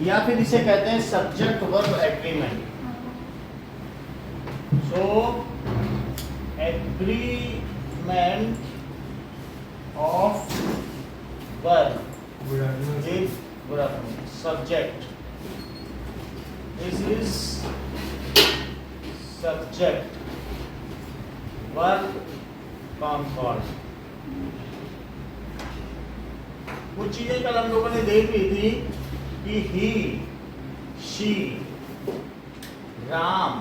या फिर इसे कहते हैं subject verb agreement. So agreement of verb with subject. This is subject verb concord. कुछ चीजें कल हम लोगों ने देख ली थी कि ही, शी, राम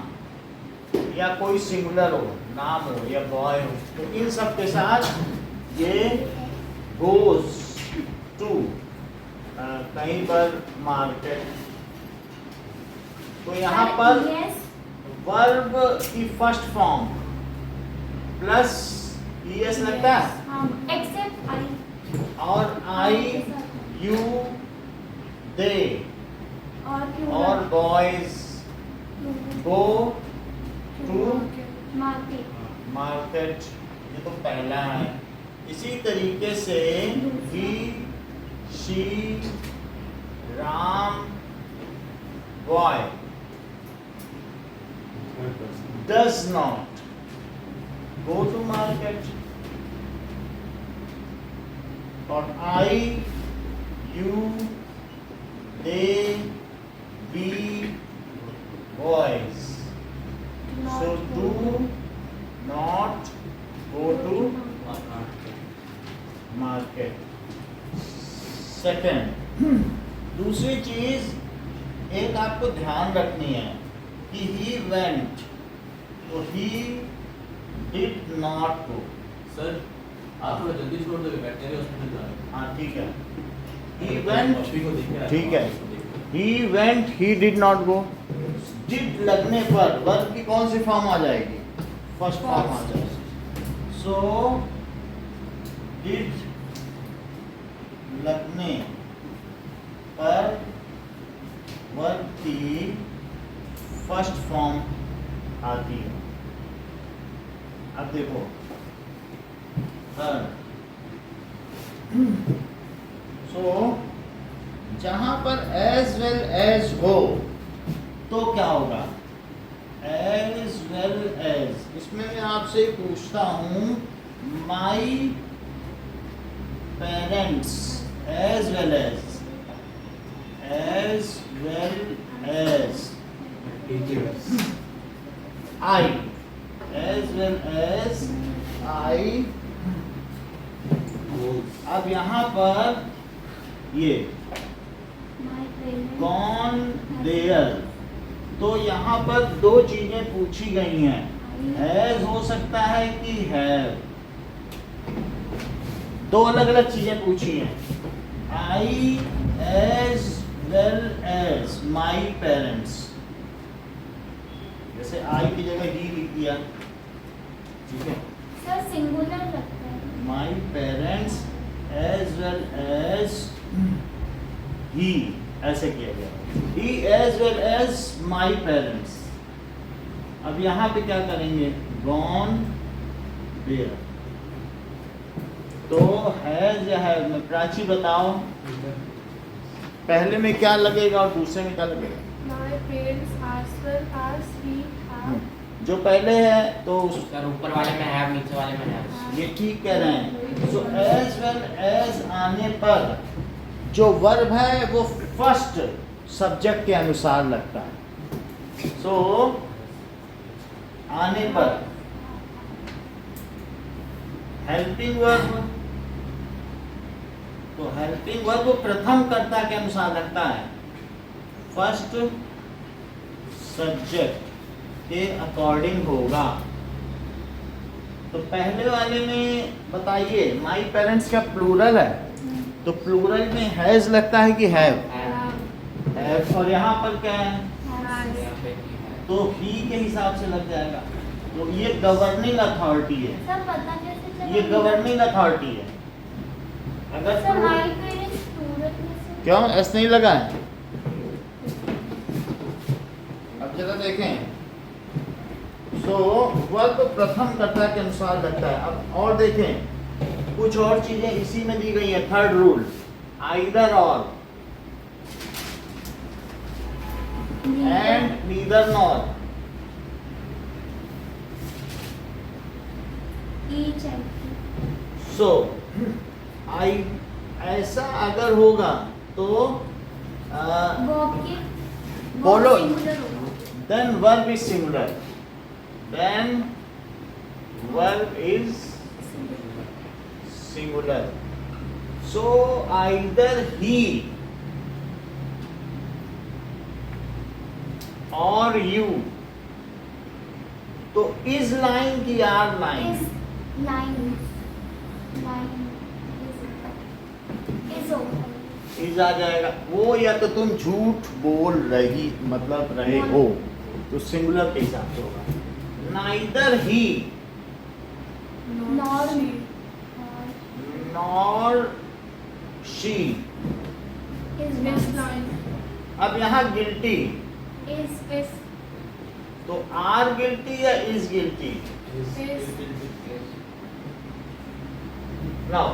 या कोई सिंगुलर हो, नाम हो या बॉय हो, तो इन सब के साथ ये goes to कहीं पर मार्केट। तो यहाँ पर वर्ब की फर्स्ट फॉर्म प्लस ईएस लगता है, एक्सेप्ट आई और आई, यू, दे और बॉयज गो टू मार्केट। ये तो पहला है। इसी तरीके से he, she, Ram, boy does not go to market, और I, you, they, we, boys so do not go to market। Second, दूसरी चीज एक आपको ध्यान रखनी है कि ही वेंट, तो he did not go. Sir आप थोड़ा जल्दी छोड़ दोगे, बैठने हॉस्पिटल जा रहे हैं। हाँ ठीक है, ही वेंट, ठीक है, he went, he did not go. Did लगने पर वर्ब की कौन सी फॉर्म आ जाएगी? फर्स्ट फॉर्म आ जाएगी। सो डिड लगने पर वर्ब की फर्स्ट फॉर्म आती है। अब देखो सो जहां पर एज वेल एज हो तो क्या होगा? As well as. इसमें मैं आपसे पूछता हूं, my parents as well as I, as well as I। अब यहाँ पर ये gone there, तो यहाँ पर दो चीजें पूछी गई हैं, has हो सकता है कि have, दो अलग अलग चीजें पूछी हैं। I as well as my parents, जैसे I की जगह ही लिख दिया, ठीक है। सर सिंगुलर लगता है। My parents as well as he, ऐसे किया गया। He as well as my parents। अब यहाँ पे क्या करेंगे? Gone there। तो हैज या हैव में प्राची बताओ, पहले में क्या लगेगा और दूसरे में क्या लगेगा? My parents as well as we have। जो पहले है तो सर ऊपर वाले में हैव, नीचे वाले में हैव। ये ठीक कह रहे हैं। सो एज वेल एज आने पर जो वर्ब है वो फर्स्ट सब्जेक्ट के अनुसार लगता है। सो आने पर हेल्पिंग वर्ब, तो हेल्पिंग वर्ब प्रथम कर्ता के अनुसार लगता है, फर्स्ट सब्जेक्ट के अकॉर्डिंग होगा। तो पहले वाले में बताइए, माई पेरेंट्स का प्लूरल है, तो प्लूरल में हैज लगता है कि हैव, और यहाँ पर क्या है? तो ही के हिसाब से लग जाएगा। तो ये गवर्निंग अथॉरिटी है, सर पता कैसे चला? ये गवर्निंग अथॉरिटी है। अगर सर my parents सूरत में से क्यों एस नहीं लगा है? अब जरा देखें। सो वर्ब प्रथम कर्ता के अनुसार लगता है। अब और देखें, कुछ और चीजें इसी में दी गई है। थर्ड रूल, आइदर और, and neither nor. each and So I ऐसा अगर होगा तो वर्ब के बोलो। सिंगुलर होगा। then verb is singular. Then verb is singular. So either he or you. तो is line की are line? is line is over is आ जाएगा वो, या तो तुम झूठ बोल रही मतलब रहे हो तो सिंगुलर के हिसाब से होगा। Neither he nor nor she. is Next line. अब यहाँ गिल्टी is तो आर गिल्टी या इज गिल्टी? नाउ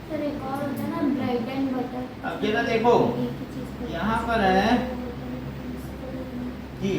सर एक और होता है ना ब्रेड एंड बटर। अब जरा देखो, यहाँ पर है कि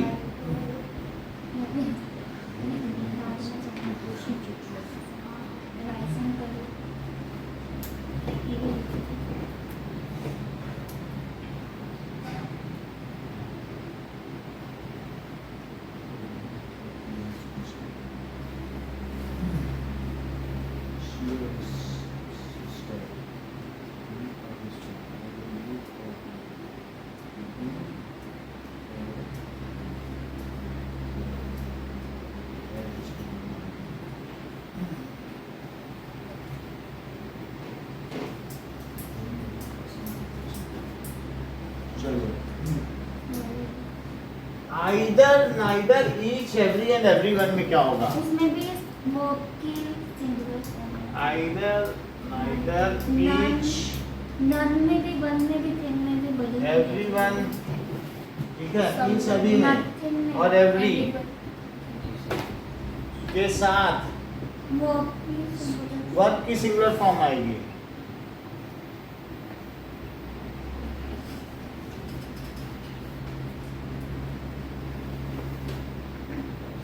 either neither each every and everyone में क्या होगा? इसमें भी वर्ब की सिंगुलर फॉर्म है। आइदर नाइदर ईच नन में भी, वन में भी, थिन में भी, बड़ी एवरीवन, ठीक है, इन सभी में Nothing में और एवरी के साथ वर्ब की सिंगुलर वर्ब की सिंगुलर फॉर्म आएगी।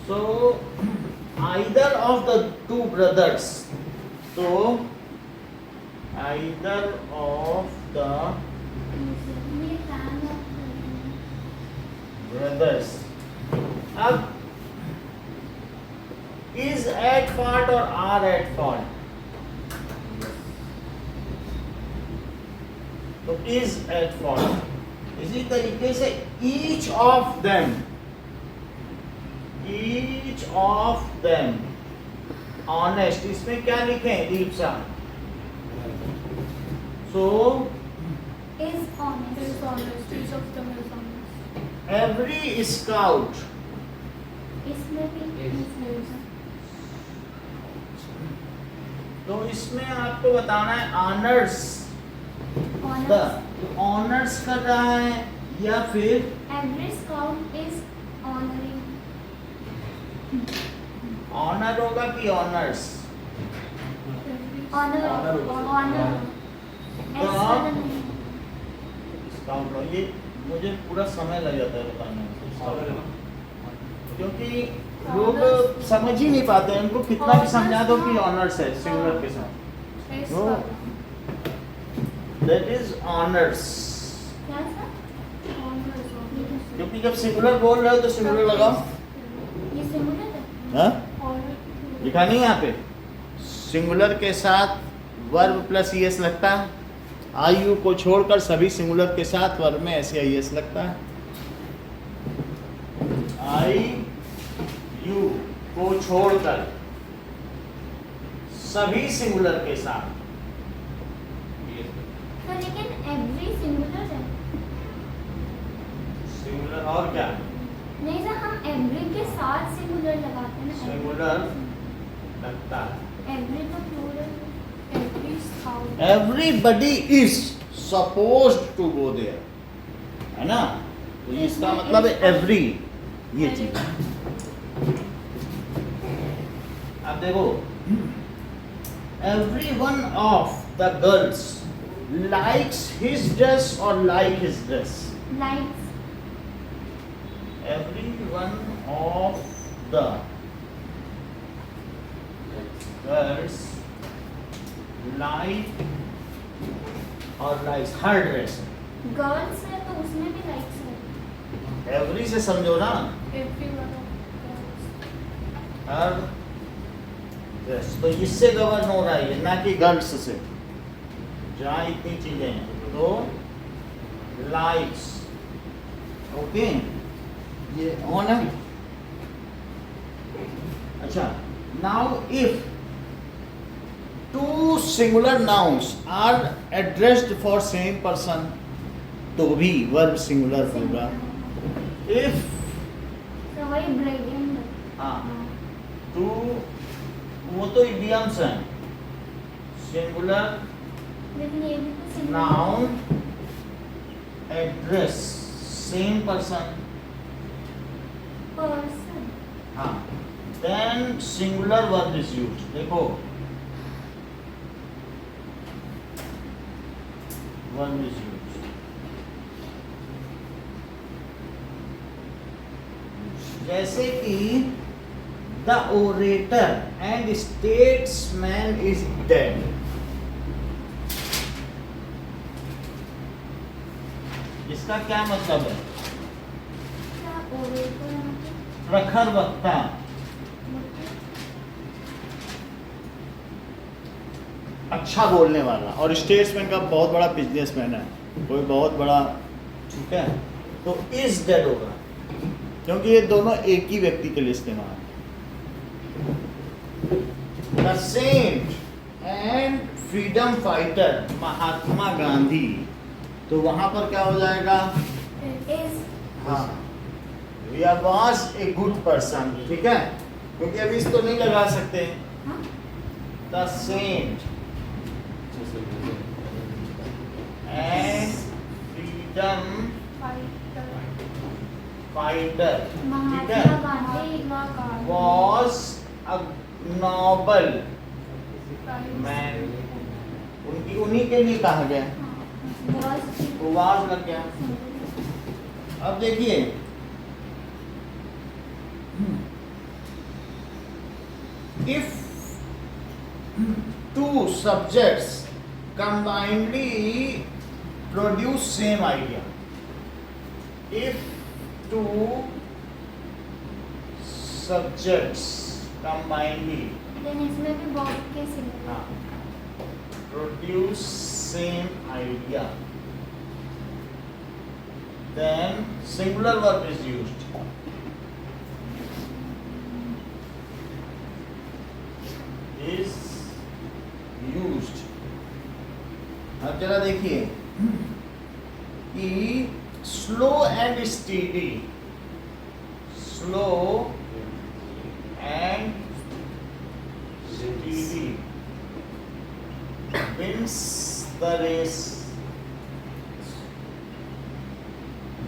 So either of the two brothers, so either of the ये काम है। brothers, अब is at fault or are at fault? तो is at fault। इसी तरीके से each of them honest, इसमें क्या लिखें Deepsa? So is honest। Is honest. Each of them is honest. every scout, इसमें भी is तो इसमें आपको बताना है ऑनर्स द, honest। ऑनर्स कर रहा है या फिर Every scout is honoring। Honour होगा कि ऑनर्स? honor Honor होगा। honor हाँ। नहीं। स्काउट हो, ये मुझे पूरा समय लग जाता है बताने में, क्योंकि लोग समझ ही नहीं पाते हैं, उनको कितना भी समझा दो कि ऑनर्स है सिंगुलर के साथ। Is No. That is honours, क्या सर? honors. क्योंकि जब सिंगुलर बोल रहे हो तो सिंगुलर लगाओ। ये सिंगुलर है। हाँ, Honor. लिखा नहीं है यहाँ पे? सिंगुलर के साथ वर्ब प्लस ईएस लगता है। आई यू को छोड़कर सभी सिंगुलर के साथ वर्ब में ऐसे ईएस लगता है। आई यू को छोड़कर सभी सिंगुलर के साथ। तो लेकिन every सिंगुलर है। सिंगुलर और क्या? नहीं सर, हम every के साथ सिंगुलर लगाते हैं ना। सिंगुलर लगता है। every तो plural. Every scout. Everybody is supposed to go there. है ना? तो इसका मतलब है एवरी, ये चीज। अब देखो, everyone of the girls likes his dress or like his dress. Likes. Everyone of the girls like or likes her dress. Girls है तो उसमें भी likes है. Every से समझो ना, Everyone of girls. Her dress, तो इससे गवर्न हो रहा है ये, ना कि गर्ल्स से, जहाँ इतनी चीजें हैं। तो लाइक्स, ओके, ये ऑन है। अच्छा, now if two singular nouns are addressed for same person, तो भी वर्ब सिंगुलर होगा। इफ तो वही ब्राइडियम. हाँ, टू, वो तो इडियम्स हैं, सिंगुलर लेकिन ये भी तो singular. Noun address same person, Person. हाँ, then singular verb is used. देखो, वर्ब इज यूज्ड, जैसे कि the orator and statesman is dead. इसका क्या मतलब है? क्या orator है? प्रखर वक्ता, अच्छा बोलने वाला, और स्टेट्समैन का बहुत बड़ा बिजनेसमैन है, कोई बहुत बड़ा, ठीक है, तो इज डेड होगा, क्योंकि ये दोनों एक ही व्यक्ति के लिए इस्तेमाल है। The saint and freedom fighter Mahatma Gandhi, तो वहां पर क्या हो जाएगा? Is. हाँ, वाज ए गुड पर्सन, ठीक है, क्योंकि अभी इस तो नहीं लगा सकते। हाँ? The saint and freedom Fighter. Fighter, ठीक महात्मा है, Gandhi. Mahatma Gandhi. was a noble Christ. man, उन्हीं के लिए कहा गया, Was. वाज लग गया। अब देखिए, if two subjects combinedly produce same idea, if two subjects combinedly Then इसमें भी बहुत के singular. produce same idea, then singular verb is used. Is used. अब जरा देखिए कि slow and steady, slow and steady wins the race,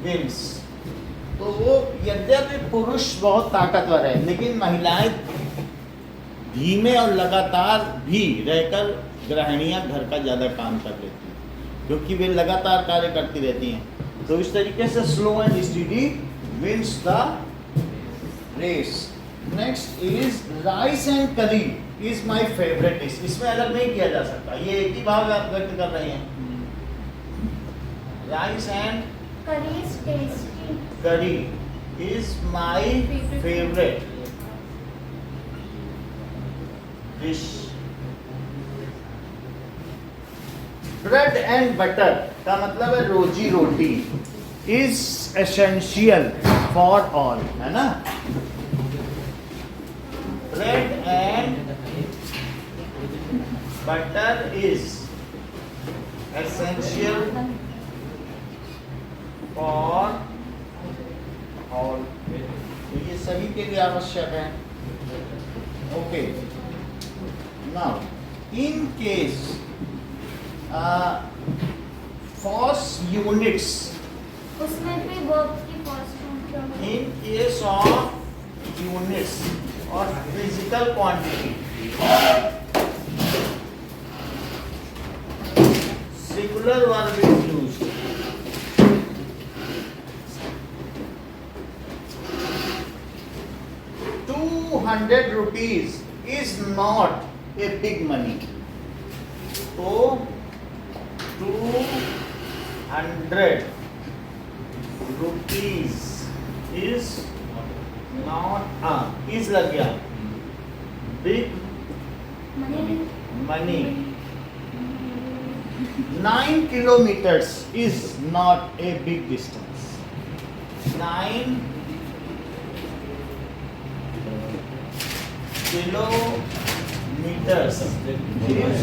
wins। तो वो यद्यपि पुरुष बहुत ताकतवर है, लेकिन महिलाएं धीमे और लगातार भी रहकर गृहिणियां घर का ज़्यादा काम कर लेती हैं, क्योंकि वे लगातार कार्य करती रहती हैं। तो इस तरीके से slow and steady wins the race. Next is rice and curry is my favourite dish. इसमें अलग नहीं किया जा सकता, ये एक ही भाव आप व्यक्त कर रहे हैं। Rice and Curry is tasty. करी is my favourite dish. Bread and butter का मतलब है रोजी रोटी, इज एसेंशियल फॉर ऑल, है ना। Bread and butter is essential for all, ये सभी के लिए आवश्यक है। Okay, now in case false units उसमें भी वर्ब की फर्स्ट फॉर्म क्या है? In case of units or physical quantity, singular verb is used. 200 rupees is not a big money. So 200 rupees is not is लग गया big money. 9 kilometers is not a big distance. 9 kilometers is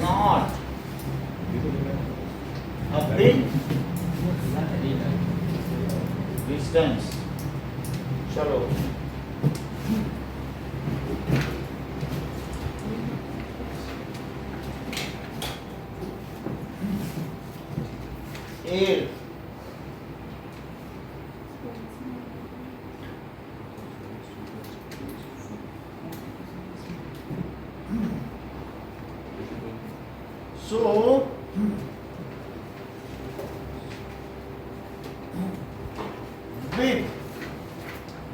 not a big distance. चलो air so with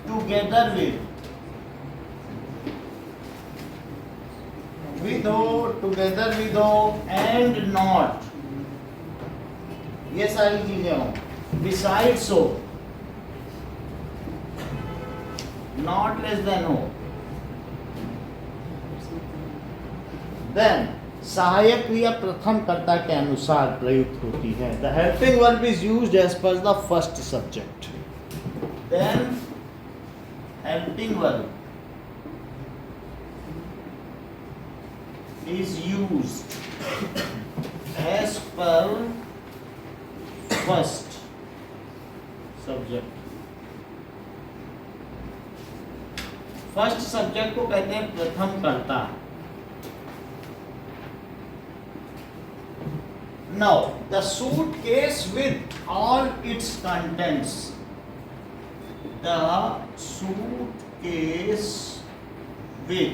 together with together with and not, ये सारी चीजें हो besides so, not less than हो, then सहायक क्रिया प्रथम कर्ता के अनुसार प्रयुक्त होती है. The helping verb is used as per the first subject. Then helping verb is used as per first subject. First subject को कहते हैं प्रथम कर्ता. Now the suitcase with all its contents, the suitcase with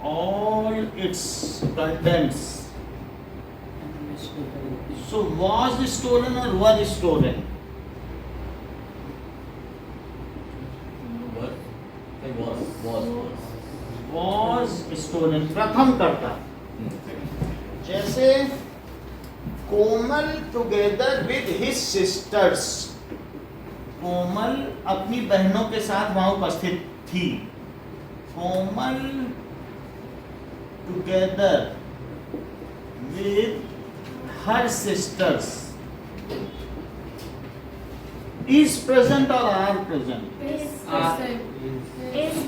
all its contents, so was stolen or were stolen? Was stolen. प्रथम कर्ता. जैसे Komal together with his sisters, Komal अपनी बहनों के साथ वहां उपस्थित थी. Komal together with her sisters is present or are present? Is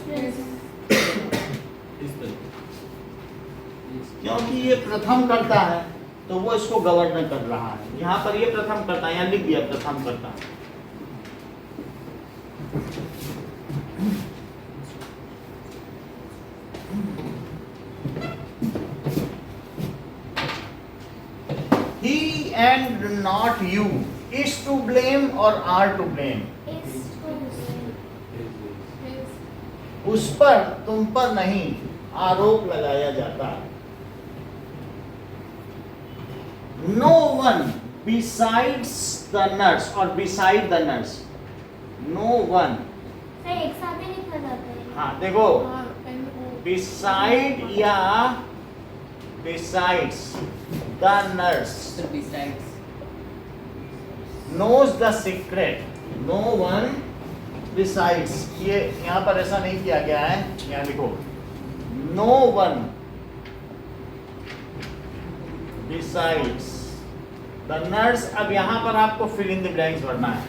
present. क्योंकि ये प्रथम करता है तो वो इसको गवर्न कर रहा है. यहाँ पर ये प्रथम करता है, यहाँ लिख दिया प्रथम करता. He and not you is to blame or are to blame? Is to blame. उस पर, तुम पर नहीं आरोप लगाया जाता. No one besides the nurse or beside the nurse. No one. Sir एक साथ ही लिखा जाता है. हाँ देखो, beside या besides the nurse knows the secret. No one besides. ये यहाँ पर ऐसा नहीं किया गया है. यहाँ लिखो no one besides the nurse. अब यहाँ पर आपको fill in the blanks भरना है.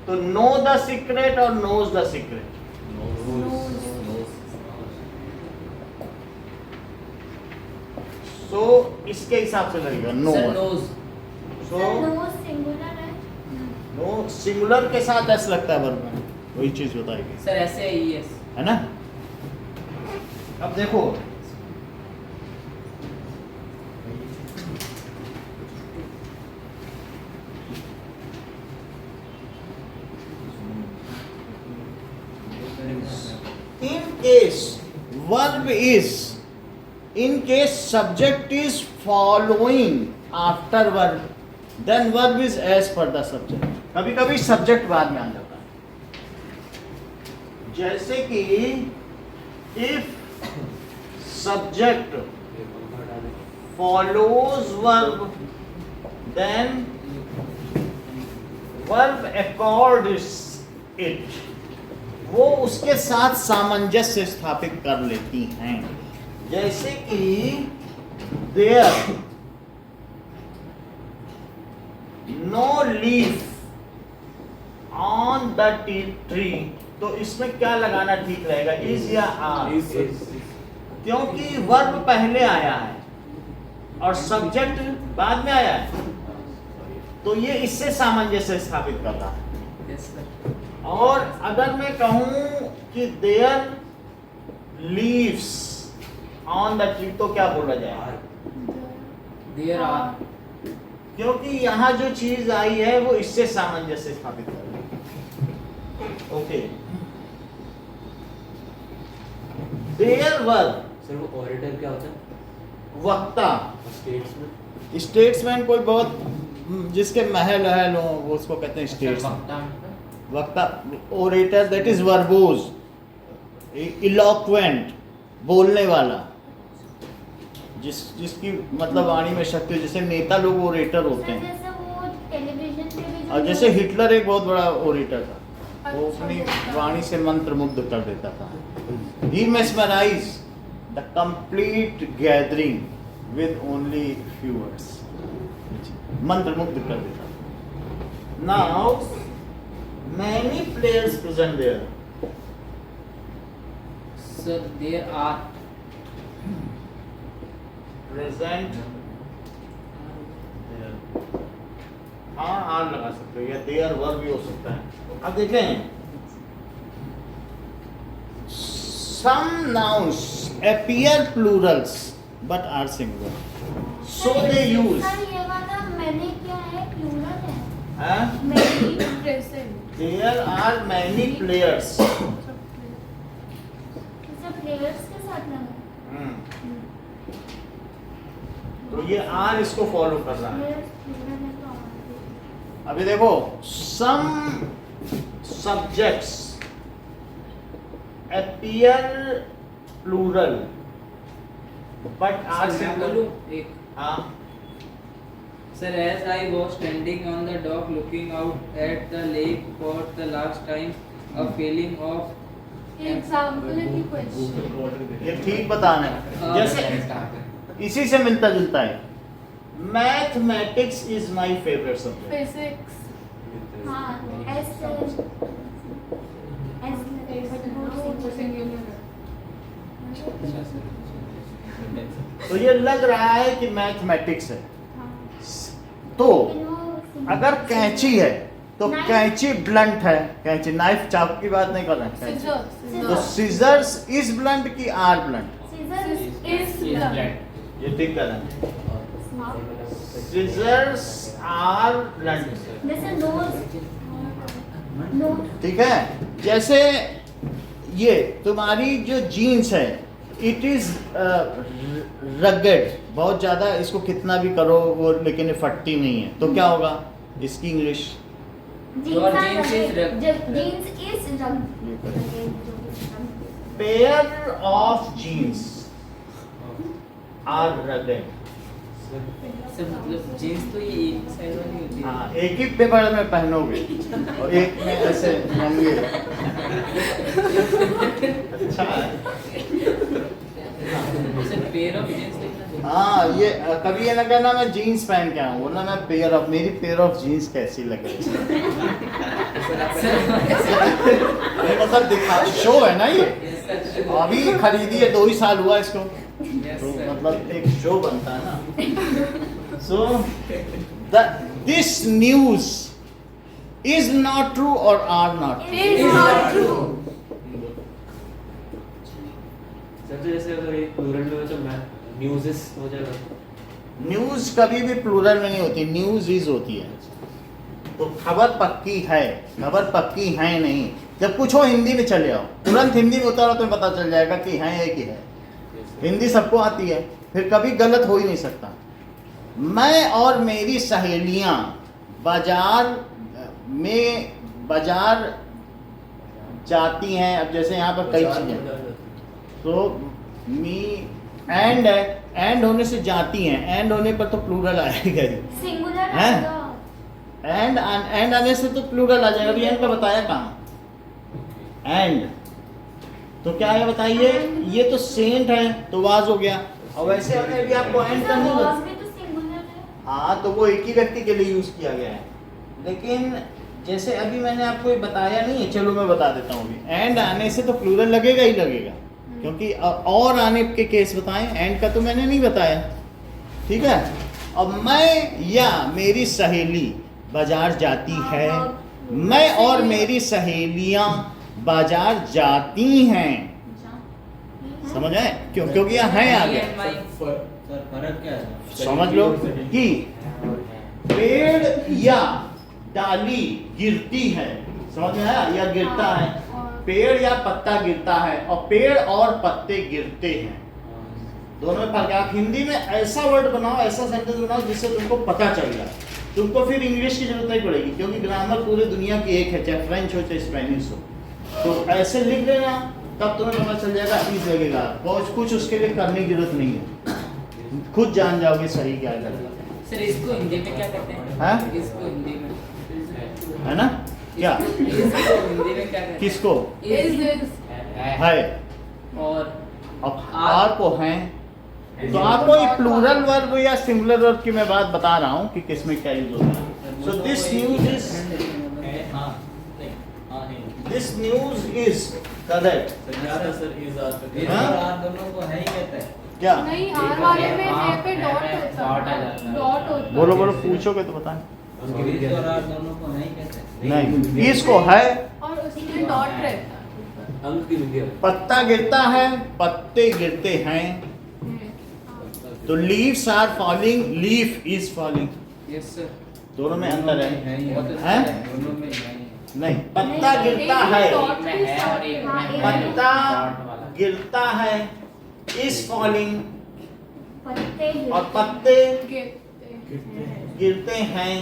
तो know the secret और knows the secret. So इसके हिसाब से लगेगा no one. So no singular है. नो सिंगुलर के साथ एस लगता है वर्ब में, वही चीज बताएगी. सर ऐसे ही यस है ना. अब देखो In case verb is, in case subject is following after verb, then verb is as per the subject. कभी कभी subject बाद में आ जाता है, जैसे कि if subject follows verb, then verb accords it, वो उसके साथ सामंजस्य स्थापित कर लेती हैं। जैसे कि there no leaf on the tree, तो इसमें क्या लगाना ठीक रहेगा, is या are? क्योंकि वर्ब पहले आया है और सब्जेक्ट बाद में आया है, तो ये इससे सामंजस्य स्थापित करता है। और अगर मैं कहूं कि there leaves on the tree, तो क्या बोला जाए? देयर आर, क्योंकि यहाँ जो चीज आई है वो इससे सामंजस्य स्थापित कर रही है। ओके, देयर वर्ब, सर वो ऑडिटर क्या होता है? वक्ता, स्टेट्समैन, स्टेट्समैन कोई बहुत जिसके महल है लो, वो उसको कहते हैं स्टेट्समैन। वक्ता, orator that is verbose, eloquent, बोलने वाला, जिसकी मतलब वाणी में शक्ति, जैसे नेता लोग ओरेटर होते हैं। जैसे वो टेलीविजन पे भी और जैसे हिटलर एक बहुत बड़ा ओरेटर था, वो अपनी वाणी से मंत्रमुग्ध कर देता था। He mesmerized the complete gathering with only few words, मंत्रमुग्ध कर देता था। Now many players present there. Sir there are, Present there. हाँ, आर लगा सकते हो, या देयर वर्ब भी हो सकता है। अब देखें, some nouns appear plurals but are singular, so they use. Sir ये वाला मैंने क्या है, प्लूरल है। हाँ? Many present. There are many players. इसे प्लेयर्स के साथ लगा। तो ये आर इसको फॉलो कर रहा है। प्लेयर्स प्लूरल है तो आगे। अभी देखो, some subjects appear plural but are sir मैं singular. बोलूं एक, हाँ, sir as I was standing on the dock looking out at the lake for the last time, a feeling of Example है कि question. ये ठीक बताना है। जैसे इसी से मिलता जुलता है। Mathematics is my favourite subject. Physics. हाँ, एस Singular. तो ये लग रहा है कि मैथमेटिक्स है। तो अगर कैंची है तो Knife. कैंची ब्लंट है, कैंची नाइफ चाकू की बात नहीं कर रहे हैं। कैंची। Scissors. तो सीजर्स इज ब्लंट की आर ब्लंट? Is blunt. ये ठीक कर रहे हैं। सीजर्स आर ब्लंट, जैसे नोज, ठीक है। जैसे ये तुम्हारी जो जीन्स है, इट इज रगेड, बहुत ज्यादा, इसको कितना भी करो वो, लेकिन ये फटती नहीं है, तो क्या होगा इसकी English? jeans is rugged. Jeans is pair of jeans are rugged. Sir मतलब जीन्स तो ये एक साइड वाली होती है। हाँ, एक ही पेपर में पहनोगे और एक में ऐसे होंगे। अच्छा है। सर पेयर ऑफ जीन्स देखना। हाँ, ये कभी ये ना कहना मैं जीन्स पहन के आऊँ, बोलना मैं पेयर ऑफ, मेरी पेयर ऑफ जीन्स कैसी लग रही है। ये मतलब दिखा, शो है ना ये, अभी खरीदी है 2 ही साल हुआ इसको, तो मतलब एक शो बनता है ना। So this news is not true और are not? Is not true. Sir तो जैसे अगर एक प्लूरल में हो तो न्यूज़ेस हो जाएगा। न्यूज कभी भी प्लूरल में नहीं होती, न्यूज इज होती है। तो खबर पक्की है, खबर पक्की है नहीं, जब पूछो हिंदी में चले आओ, तुरंत हिंदी में उतारो तो पता चल जाएगा कि है एक ही है। हिंदी सबको आती है, फिर कभी गलत हो ही नहीं सकता। मैं और मेरी सहेलियां बाजार जाती हैं। अब जैसे यहाँ पर कई चीजें, तो मी एंड होने से जाती हैं, एंड होने पर तो प्लूरल आएगा ही। सिंगुलर हैं? आएगा। एंड आने से तो प्लूरल आ जाएगा। अभी एंड का बताया कहाँ? एंड तो क्या है बताइए? ये तो सेंट है तो वाज हो गया, और वैसे अगर भी आपको एंड करनी हो, वाज भी तो सिंगुलर है। हाँ तो वो एक ही व्यक्ति के लिए यूज किया गया है। लेकिन जैसे अभी मैंने आपको ये बताया नहीं है, चलो मैं बता देता हूँ। अभी एंड आने से तो प्लूरल लगेगा ही लगेगा, क्योंकि और आने के केस बताएं, एंड का तो मैंने नहीं बताया। ठीक है। अब मैं या मेरी सहेली बाजार जाती है, मैं और मेरी सहेलियां बाजार जाती हैं। समझ आए? क्यों? क्योंकि यहाँ है आ गया। फर्क क्या है? समझ लो कि पेड़ या डाली गिरती है, समझ में आया? या गिरता है, पेड़ या पत्ता गिरता है, और पेड़ और पत्ते गिरते हैं, दोनों में फर्क है। आप हिंदी में ऐसा वर्ड बनाओ, ऐसा सेंटेंस बनाओ जिससे तुमको पता चल जाए। तुमको फिर इंग्लिश की जरूरत नहीं पड़ेगी, क्योंकि ग्रामर पूरी दुनिया की एक है, चाहे फ्रेंच हो चाहे स्पेनिश हो। तो ऐसे लिख देना, तब तुम्हें पता चल जाएगा, इज लगेगा। कुछ उसके लिए करने की जरूरत नहीं है, खुद जान जाओगे सही क्या करना सर इसको हिंदी में क्या कहते हैं? हाँ? इसको हिंदी में है ना? क्या इसको हिंदी में क्या कहते हैं? किसको Is है? और अब आर को हैं, तो आपको ये प्लूरल वर्ब या सिंगुलर वर्ब की मैं बात बता रहा हूँ कि किसमें क्या यूज होता है। सो दिस न्यूज इज करेक्ट। दोनों को है ही कहता है। क्या नहीं, आर वाले में है पे डॉट होता है। डॉट होता है। बोलो बोलो, पूछोगे तो बताएं। दोनों को नहीं कहते हैं। नहीं, इसको है, और उसमें डॉट रहता है। अंक की विधि है। पत्ता गिरता है, पत्ते गिरते हैं, तो leaves are falling, leaf is falling. Yes sir. दोनों में अंतर है। हैं? दोनों में नहीं, पत्ता गिरता है, डॉट भी हाँ, एक पत्ता गिरता है, इज फॉलिंग, पत्ते और पत्ते गिरते गिरते हैं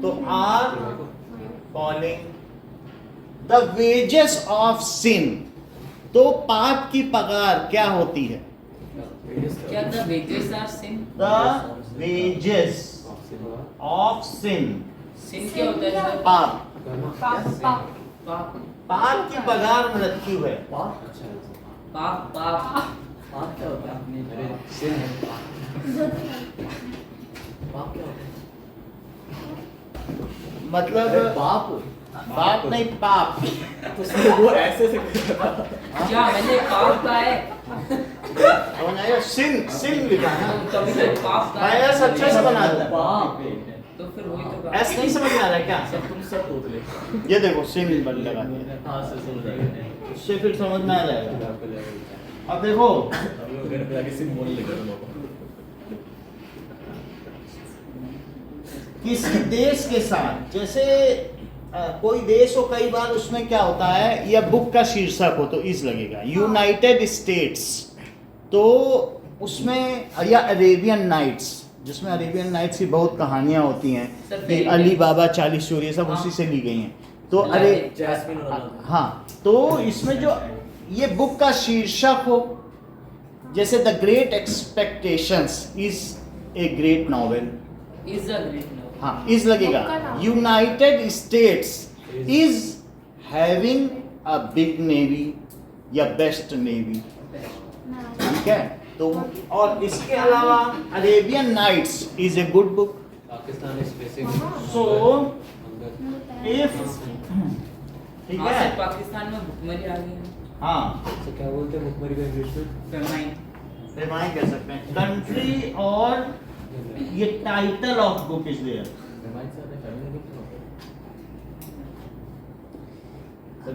तो are falling. The wages of sin, तो पाप की पगार क्या होती है? क्या the wages are sin? The wages of sin, sin क्या होता है सर? पाप, पाप पाप की पगार मृत्यु है। पाप पाप पाप क्या होता है? पाप क्या होता है? मतलब बाप नहीं, पाप। वो ऐसे से क्या मैंने पाप का है? समझ आया? सिन लिखा है ना, तभी तो पाप का मैं है। ऐसा अच्छे से बना दूं। पाप तो फिर वही तो बात। ऐसा नहीं समझ में आ रहा है क्या? सब तुम सब तोतले। ये देखो सिन बन लगा दिया, हाँ सर समझ आएगा। उससे फिर समझ में आ जाएगा। अब देखो, हम लोग घर पे आके सिर्फ बोलने लगे थे लोगों को। किसी देश के साथ, जैसे कोई देश हो, कई बार उसमें क्या होता है, या बुक का शीर्षक हो तो इस लगेगा, यूनाइटेड स्टेट्स, तो उसमें, या अरेबियन नाइट्स, जिसमें अरेबियन नाइट्स की बहुत कहानियां होती हैं कि अली बाबा 40 चोरी, सब उसी से ली गई हैं। तो अरे जैस्मिन और अनंत। हाँ, तो इसमें जो ये बुक का शीर्षक हो, जैसे the Great Expectations is a great novel, is a great novel. हाँ इज लगेगा। बुक का नाम। United States is having a big navy या बेस्ट नेवी, ठीक है। तो और इसके अलावा Arabian Nights is a good book. Pakistan is facing so if, ठीक हाँ है, सर, पाकिस्तान में भुखमरी आ गई है। हाँ तो क्या बोलते हैं भुखमरी का इंग्लिश में? फेमाइन। रिमाइंड कर सकते हैं कंट्री, और ये title of book is there. Remind से आपने feminism क्या होता है? सर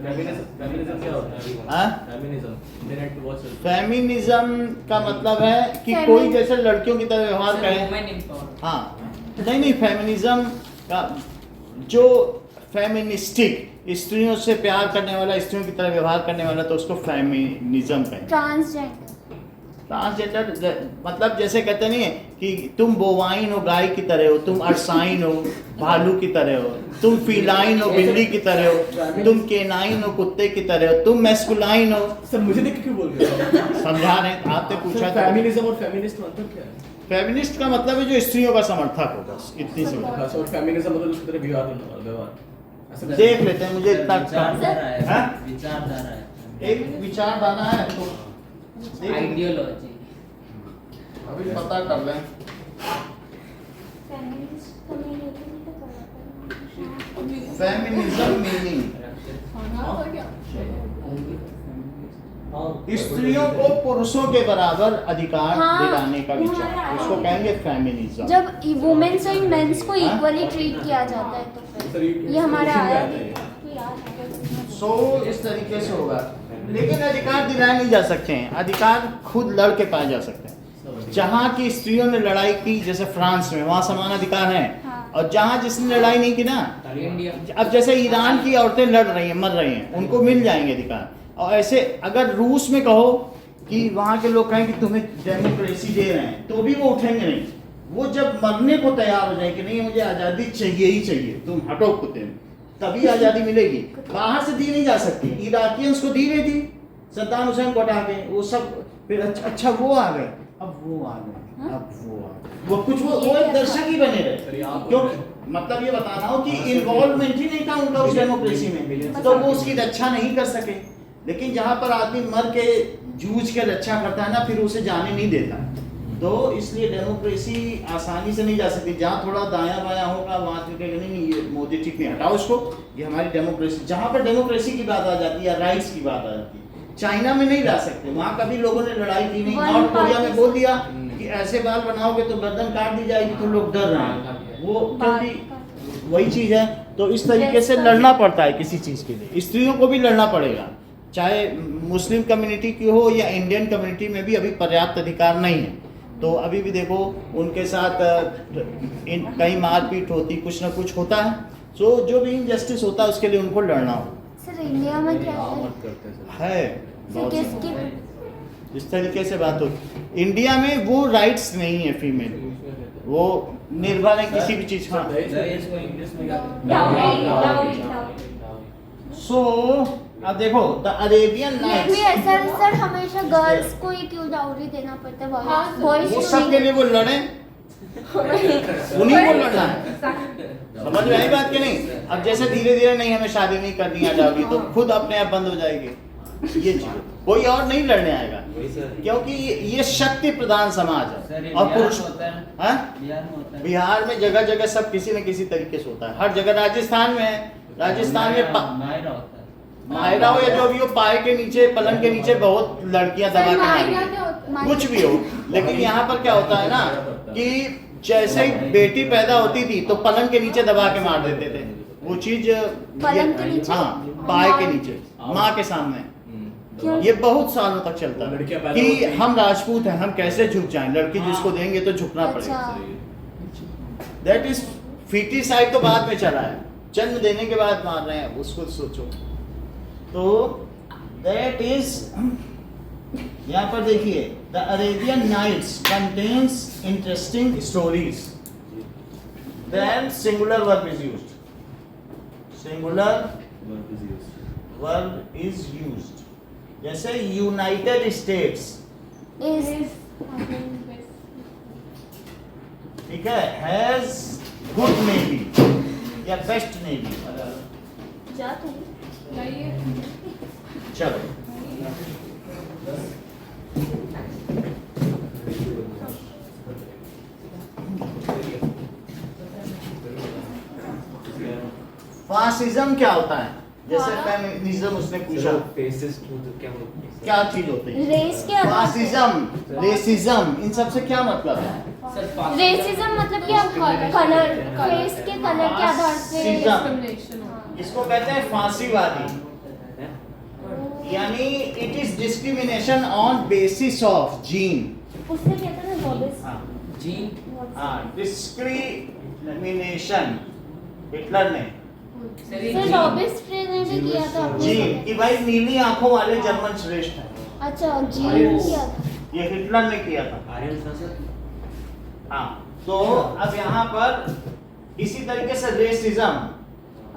feminism क्या होता है? हाँ? Feminism, Indian to watch it. Feminism का मतलब है कि Femi- कोई जैसे लड़कियों की तरह व्यवहार करे। Women empowerment. हाँ, नहीं फेमिनिज्म का जो फेमिनिस्टिक, स्त्रियों से प्यार करने वाला, स्त्रियों की तरह व्यवहार करने वाला, तो उसको फेमिनिज्म कहेंगे। ट्रांसजेंडर, ट्रांसजेंडर मतलब जैसे कहते नहीं है कि तुम बोवाइन हो गाय की तरह हो, तुम अरसाइन हो भालू की तरह हो, तुम फीलाइन हो बिल्ली की तरह हो, तुम केनाइन हो कुत्ते की तरह हो, तुम मैस्कुलाइन हो। सर मुझे देख के क्यों बोल रहे हो? समझा रहे हैं, आपने पूछा था। फेमिनिज्म और फेमिनिस्ट मतलब क्या है? फेमिनिस्ट का मतलब है जो स्त्रियों का समर्थक हो, बस इतनी सी बात। खास और फेमिनिज्म मतलब उसकी तरह व्यवहार ऐसा देख लेते हैं, मुझे इतना विचारधारा है, हाँ? विचारधारा है, एक विचारधारा है तो देख- आइडियोलॉजी। अभी पता कर लें। फेमिनिस्ट का मीनिंग होता है तो पता फेमिनिज्म मीनिंग स्त्रियों को पुरुषों के बराबर अधिकार हाँ, दिलाने का विचार, हमारा उसको कहेंगे फेमिनिज्म। जब वुमेन्स और मेंस को हाँ? इक्वली ट्रीट किया जाता है तो सर, फिर ये ये हमारा solution आया क्या है? तो याद सो इस तरीके से होगा, लेकिन अधिकार दिलाए नहीं जा सकते हैं, अधिकार खुद लड़ के पाए जा सकते हैं। जहाँ की स्त्रियों ने लड़ाई की जैसे फ्रांस में, वहाँ समान अधिकार है। हाँ। और जहाँ जिसने लड़ाई नहीं की ना, इंडिया अब जैसे ईरान की औरतें लड़ रही हैं, मर रही हैं, उनको मिल जाएंगे अधिकार। और ऐसे अगर रूस में कहो कि वहाँ के लोग कहें कि तुम्हें डेमोक्रेसी दे रहे हैं, तो भी वो उठेंगे नहीं। वो जब मरने को तैयार हो जाए कि नहीं मुझे आज़ादी चाहिए ही चाहिए, तुम हटो कुत्ते में, तभी आज़ादी मिलेगी। बाहर से दी नहीं जा सकती। इराकियंस को दी गई थी, सद्दाम हुसैन को हटा के वो सब, फिर अच्छा वो आ गए, अब वो आ गए, अब वो आ गए, वो कुछ वो एक दर्शक ही बने रहे। क्यों? मतलब ये बताना हो कि इन्वॉल्वमेंट ही नहीं था उनका उस डेमोक्रेसी में, तो वो उसकी रक्षा नहीं कर सके। लेकिन जहाँ पर आदमी मर के जूझ के रक्षा करता है ना, फिर उसे जाने नहीं देता। तो इसलिए डेमोक्रेसी आसानी से नहीं जा सकती। जहाँ थोड़ा दायां बायां होगा वहाँ तो कहेंगे नहीं ये मोदी ठीक नहीं, हटाओ इसको, ये हमारी डेमोक्रेसी। जहाँ पर डेमोक्रेसी की बात आ जाती है या राइट्स की बात आ जाती है, चाइना में नहीं ला सकते, वहाँ कभी लोगों ने लड़ाई की नहीं। नॉर्थ कोरिया में बोल दिया कि ऐसे बाल बनाओगे तो गर्दन काट दी जाएगी, तो लोग डर रहे हैं। वो क्योंकि वही चीज़ है। तो इस तरीके से लड़ना पड़ता है किसी चीज़ के लिए। स्त्रियों को भी लड़ना पड़ेगा, चाहे मुस्लिम कम्युनिटी की हो या इंडियन कम्युनिटी में भी अभी पर्याप्त अधिकार नहीं है। तो अभी भी देखो उनके साथ कहीं मारपीट होती, कुछ ना कुछ होता है। सो जो भी इनजस्टिस होता है उसके लिए उनको लड़ना हो। सर इंडिया में क्या है? है बहुत सर सी- किसकी इस तरीके से बात होती। इंडिया में वो राइट्स नहीं है फीमेल, वो निर्भर है किसी भी चीज़। हाँ, इंग्लिश में सो अब देखो द अरेबियन ये भी नाइट्स, ऐसा है सर, हमेशा गर्ल्स को ही क्यों डाउरी देना पड़ता है? हाँ, बॉयज वो सब के लिए वो लड़े, उन्हीं को लड़ना है। समझ में आई बात कि नहीं? अब जैसे धीरे धीरे नहीं हमें शादी नहीं करनी आ जाएगी तो खुद अपने आप बंद हो जाएगी। ये चीज कोई और नहीं लड़ने आएगा, क्योंकि ये शक्ति प्रधान समाज है। और पुरुष हाँ? बिहार में जगह जगह सब किसी न किसी तरीके से होता है, हर जगह। राजस्थान में है, राजस्थान में मायरा हो या जो भी हो, पाए के नीचे पलंग के नीचे बहुत लड़कियां दबा के मारी हैं। कुछ भी हो, लेकिन यहाँ पर क्या होता है ना कि जैसे ही बेटी पैदा होती थी तो पलंग के नीचे दबा के मार देते थे। वो चीज पलंग के नीचे? हाँ, पाए के नीचे, माँ के सामने। क्यों? ये बहुत सालों तक चलता है लड़कियां पैदा कि होती हैं। हम राजपूत हैं, हम कैसे झुक जाएं, लड़की जिसको देंगे तो झुकना अच्छा। पड़ेगा। दैट इज फीटिसाइड तो बाद में चला है, जन्म देने के बाद मार रहे हैं, उसको सोचो। तो दैट इज, यहाँ पर देखिए, the Arabian Nights contains interesting stories. Then singular verb is used, singular verb is used. जैसे यूनाइटेड स्टेट्स, इज ठीक है, हैज गुड नेवी या बेस्ट नेवी। जा तुम चलो फासिज्म क्या होता है? जैसे फेमिनिज्म उसने पूछा, क्या चीज होती है? रेस के आधार पे। फासिज्म, रेसिज्म, इन सब से क्या मतलब है? रेसिज्म मतलब कि आप कलर, फेस के कलर के आधार से Discrimination। इसको कहते हैं फांसीवादी, यानी it is discrimination on basis of gene. उसने कहता है लॉबिस। जी हाँ, डिस्क्रिमिनेशन हिटलर ने सर ये सर जीन- रॉबिस्ट्रेन ने भी किया था अपने जी समय। कि भाई नीली आंखों वाले जर्मन श्रेष्ठ हैं, अच्छा जीन किया था। ये हिटलर ने किया था। आर्यन था सर। हाँ, तो अब यहाँ पर इसी तरीके से रेसिज्म,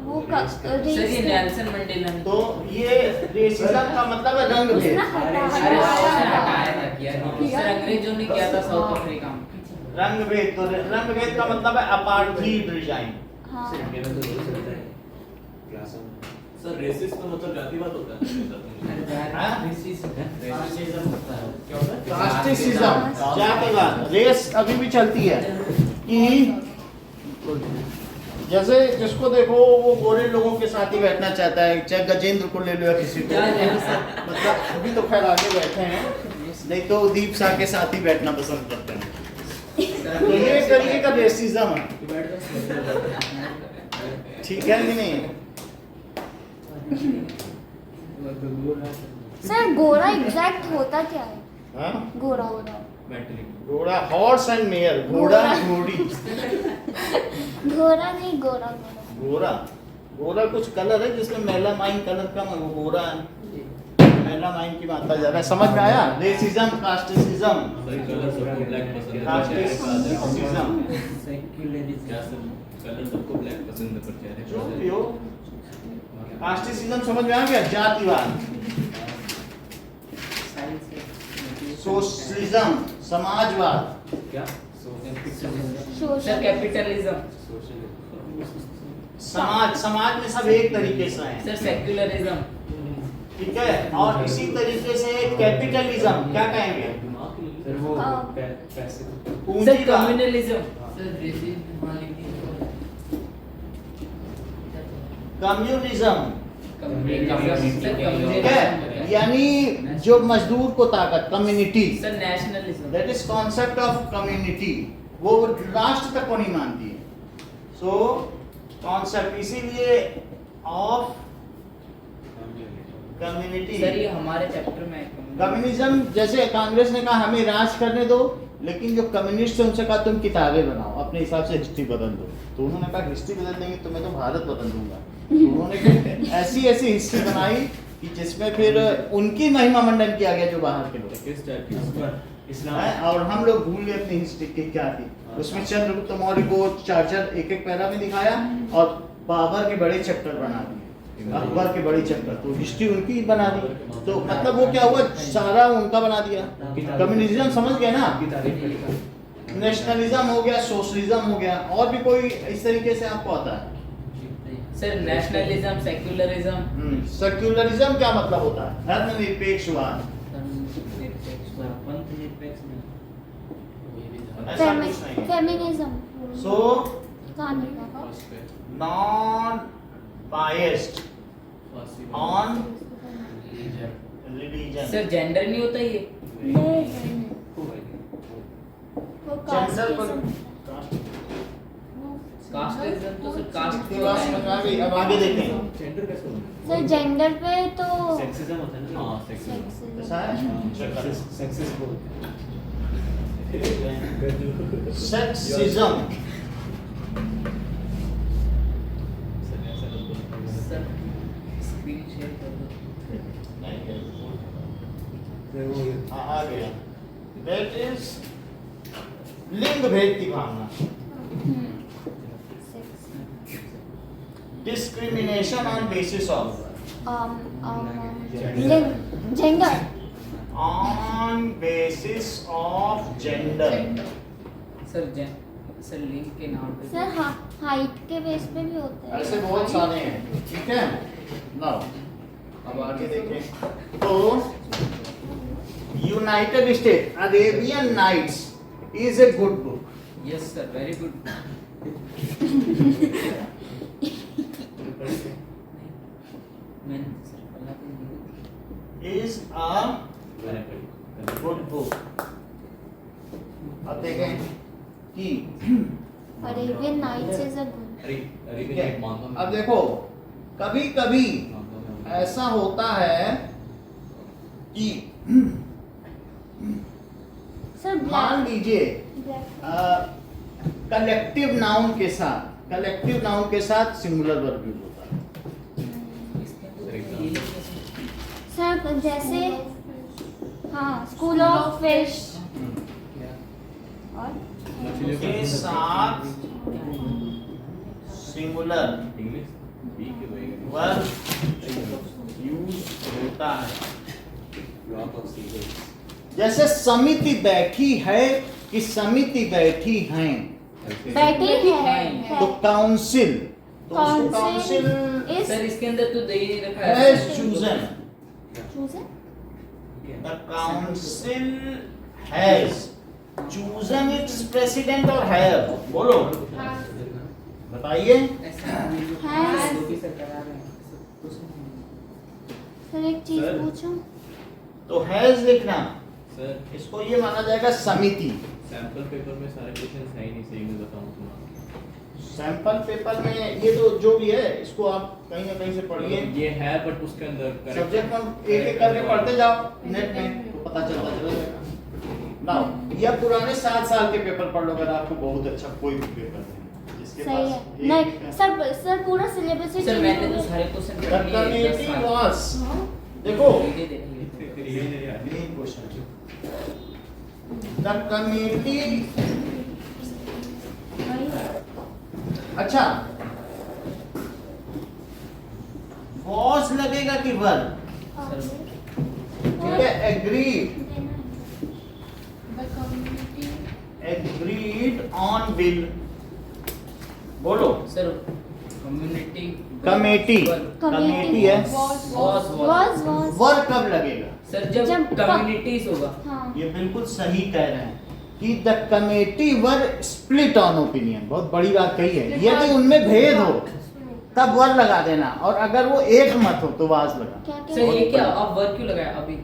वो सर ये नेल्सन मंडेला ने तो ये रेसिज्म का मतलब है रंग भेद। अरे उसने हटाया था किया नहीं। सर अंग्रेजों ने किया था साउथ अफ्रीका में। रंग भेद, तो रंग भेद का मतलब है अपार्थीड डिजाइन। हाँ सर इंडिया में तो रोज चलता है क्लास में। सर रेसिस्ट तो मतलब जातिवाद होता है। हाँ? रेसिज्म होता है। क्या होता है? कास्टिसिज्म, जातिवाद, रेस अभी भी चलती है कि जैसे जिसको देखो वो गोरे लोगों के साथ ही बैठना चाहता है, चाहे गजेंद्र को ले लो या किसी को, मतलब अभी तो खैर आगे बैठे हैं, नहीं तो दीप शाह के साथ ही बैठना पसंद करते हैं। तो ये एक तरीके का रेसिज्म है, ठीक है कि नहीं? सर गोरा एग्जैक्ट होता क्या है? हाँ? गोरा मेंटली घोड़ा, हॉर्स एंड मेयर, घोड़ा घोड़ी, घोड़ा नहीं गोरा घोड़ा, घोड़ा कुछ कलर है जिसमें मेलामाइन कलर का वो घोड़ा है, मेलामाइन की मात्रा ज्यादा है। समझ में आया? रेसिज्म, कास्टिसिज्म, कलर सबको ब्लैक पसंद है। कास्टिसिज्म, क्या सर कलर सबको ब्लैक पसंद करते हैं। जो भी हो, कास्टिसिज्म समझ में आ गया? जातिवाद, सोशलिज्म, समाजवाद, क्या? Sir capitalism. समाज, समाज में सब एक तरीके से हैं, सर सेक्युलरिज्म। ठीक है? और इसी तरीके से कैपिटलिज्म क्या कहेंगे? सर वो हाँ। पैसे सर पूंजीवाद, कम्युनलिज्म। कम्युनिज्म, ठीक है? सर यानी जो मजदूर को ताकत, community, nationalism. That is concept of community, वो राष्ट्र तक को नहीं मानती है। सो कॉन्सेप्ट, इसीलिए ऑफ कम्युनिटी। सर ये हमारे चैप्टर में है कम्युनिज्म, जैसे कांग्रेस ने कहा हमें राज करने दो, लेकिन जो कम्युनिस्ट है उनसे कहा तुम किताबें बनाओ, अपने हिसाब से हिस्ट्री बदल दो। तो उन्होंने कहा हिस्ट्री बदल देंगे तो मैं तो भारत बदल दूंगा। तो उन्होंने फिर ऐसी ऐसी हिस्ट्री बनाई कि जिसमें फिर उनकी महिमा मंडन किया गया जो बाहर के लोग किस टाइप की हैं, इस्लाम और हम लोग भूल गए अपनी हिस्ट्री की क्या थी। उसमें चंद्रगुप्त मौर्य को चार एक एक पैरा में दिखाया और बाबर के बड़े चैप्टर बना दिए, अकबर के बड़े चैप्टर, तो हिस्ट्री उनकी बना दी। तो मतलब वो क्या हुआ, सारा उनका बना दिया। कम्युनिज्म समझ गए ना? की तारीफ करेगा। नेशनलिज्म हो गया, सोशलिज्म हो गया, और भी कोई इस तरीके से आपको आता है? Sir nationalism, secularism. सेक्युलरिज्म क्या मतलब होता है? धर्मनिरपेक्षवाद, ऐसा कुछ नहीं है। फेमिनिज्म सो कहानी का non biased on religion. Sir gender नहीं होता ये? वो जेंडर पर कास्टिज्म तो सर कास्ट की बात समझ में आ गई। अब आगे देखें, जेंडर कैसे होता है? सर जेंडर पे तो सेक्सिज्म होता है ना? हाँ सेक्सिज्म sexism। ऐसा है? सेक्सिस्ट बोलते हैं। सेक्सिज्म, सर स्क्रीन शेयर कर दो। सर वो आ गया। दैट इज लिंग भेद की भावना, discrimination on basis of, gender on basis of gender. Sir लिंक के नाम पे सर हाइट के बेस पे भी होते हैं। ऐसे बहुत सारे हैं, ठीक है ना? अब आगे देखें तो United State Arabian Nights is a good book. Yes sir very good. मैंने सर पढ़ा तो नहीं। Is a good book. अब देखें कि Arabian Nights is a good. ठीक है, अब देखो कभी कभी ऐसा होता है कि सर मान लीजिए ब्लैक कलेक्टिव नाउन के साथ सिंगुलर वर्ब यूज होता जैसे हाँ स्कूल ऑफ फिश और के साथ सिंगुलर इंग्लिश बी के होएगा वर्ब यूज होता है। फ्लॉक ऑफ सीगल्स जैसे समिति बैठी है कि समिति बैठी हैं, बैठी है तो काउंसिल, तो Council काउंसिल is सर इसके अंदर तो दे ही नहीं रखा है has chosen, chosen the council has chosen it's president और हैव, बोलो बताइए। has जो भी सर करा रहे हैं कुछ नहीं सर एक चीज Sir. पूछूं तो हैज लिखना, सर इसको ये माना जाएगा समिति। सैंपल पेपर में सारे क्वेश्चंस है ही नहीं, सही में बताऊं तो सैंपल पेपर में ये तो जो भी है इसको आप कहीं ना कहीं से पढ़िए, ये है बट उसके अंदर सब्जेक्ट में एक एक करके पढ़ते जाओ नेट में तो पता चलता चलेगा। नाउ या पुराने 7 साल के पेपर पढ़ लो, अगर आपको बहुत अच्छा कोई भी पेपर है जिसके सही है पास नहीं सर पूरा सिलेबस ही सर change मैंने हो तो गया। सारे क्वेश्चन The कर लिए 10 committee साल was, देखो ये देख लिए मेन क्वेश्चन, The committee, अच्छा was लगेगा कि वर, ठीक है, agreed, The community agreed on bill, बोलो सर कम्युनिटी कमेटी, कमेटी है, was वर कब लगेगा? सर जब जब कम्युनिटीज होगा हाँ ये बिल्कुल सही कह रहे हैं कि the committee were split on opinion, बहुत बड़ी बात कही है। यदि उनमें भेद हो तब वर लगा देना, और अगर वो एक मत हो तो वाज लगा। क्या सर क्या ये क्या अब वर्क क्यों लगाया अभी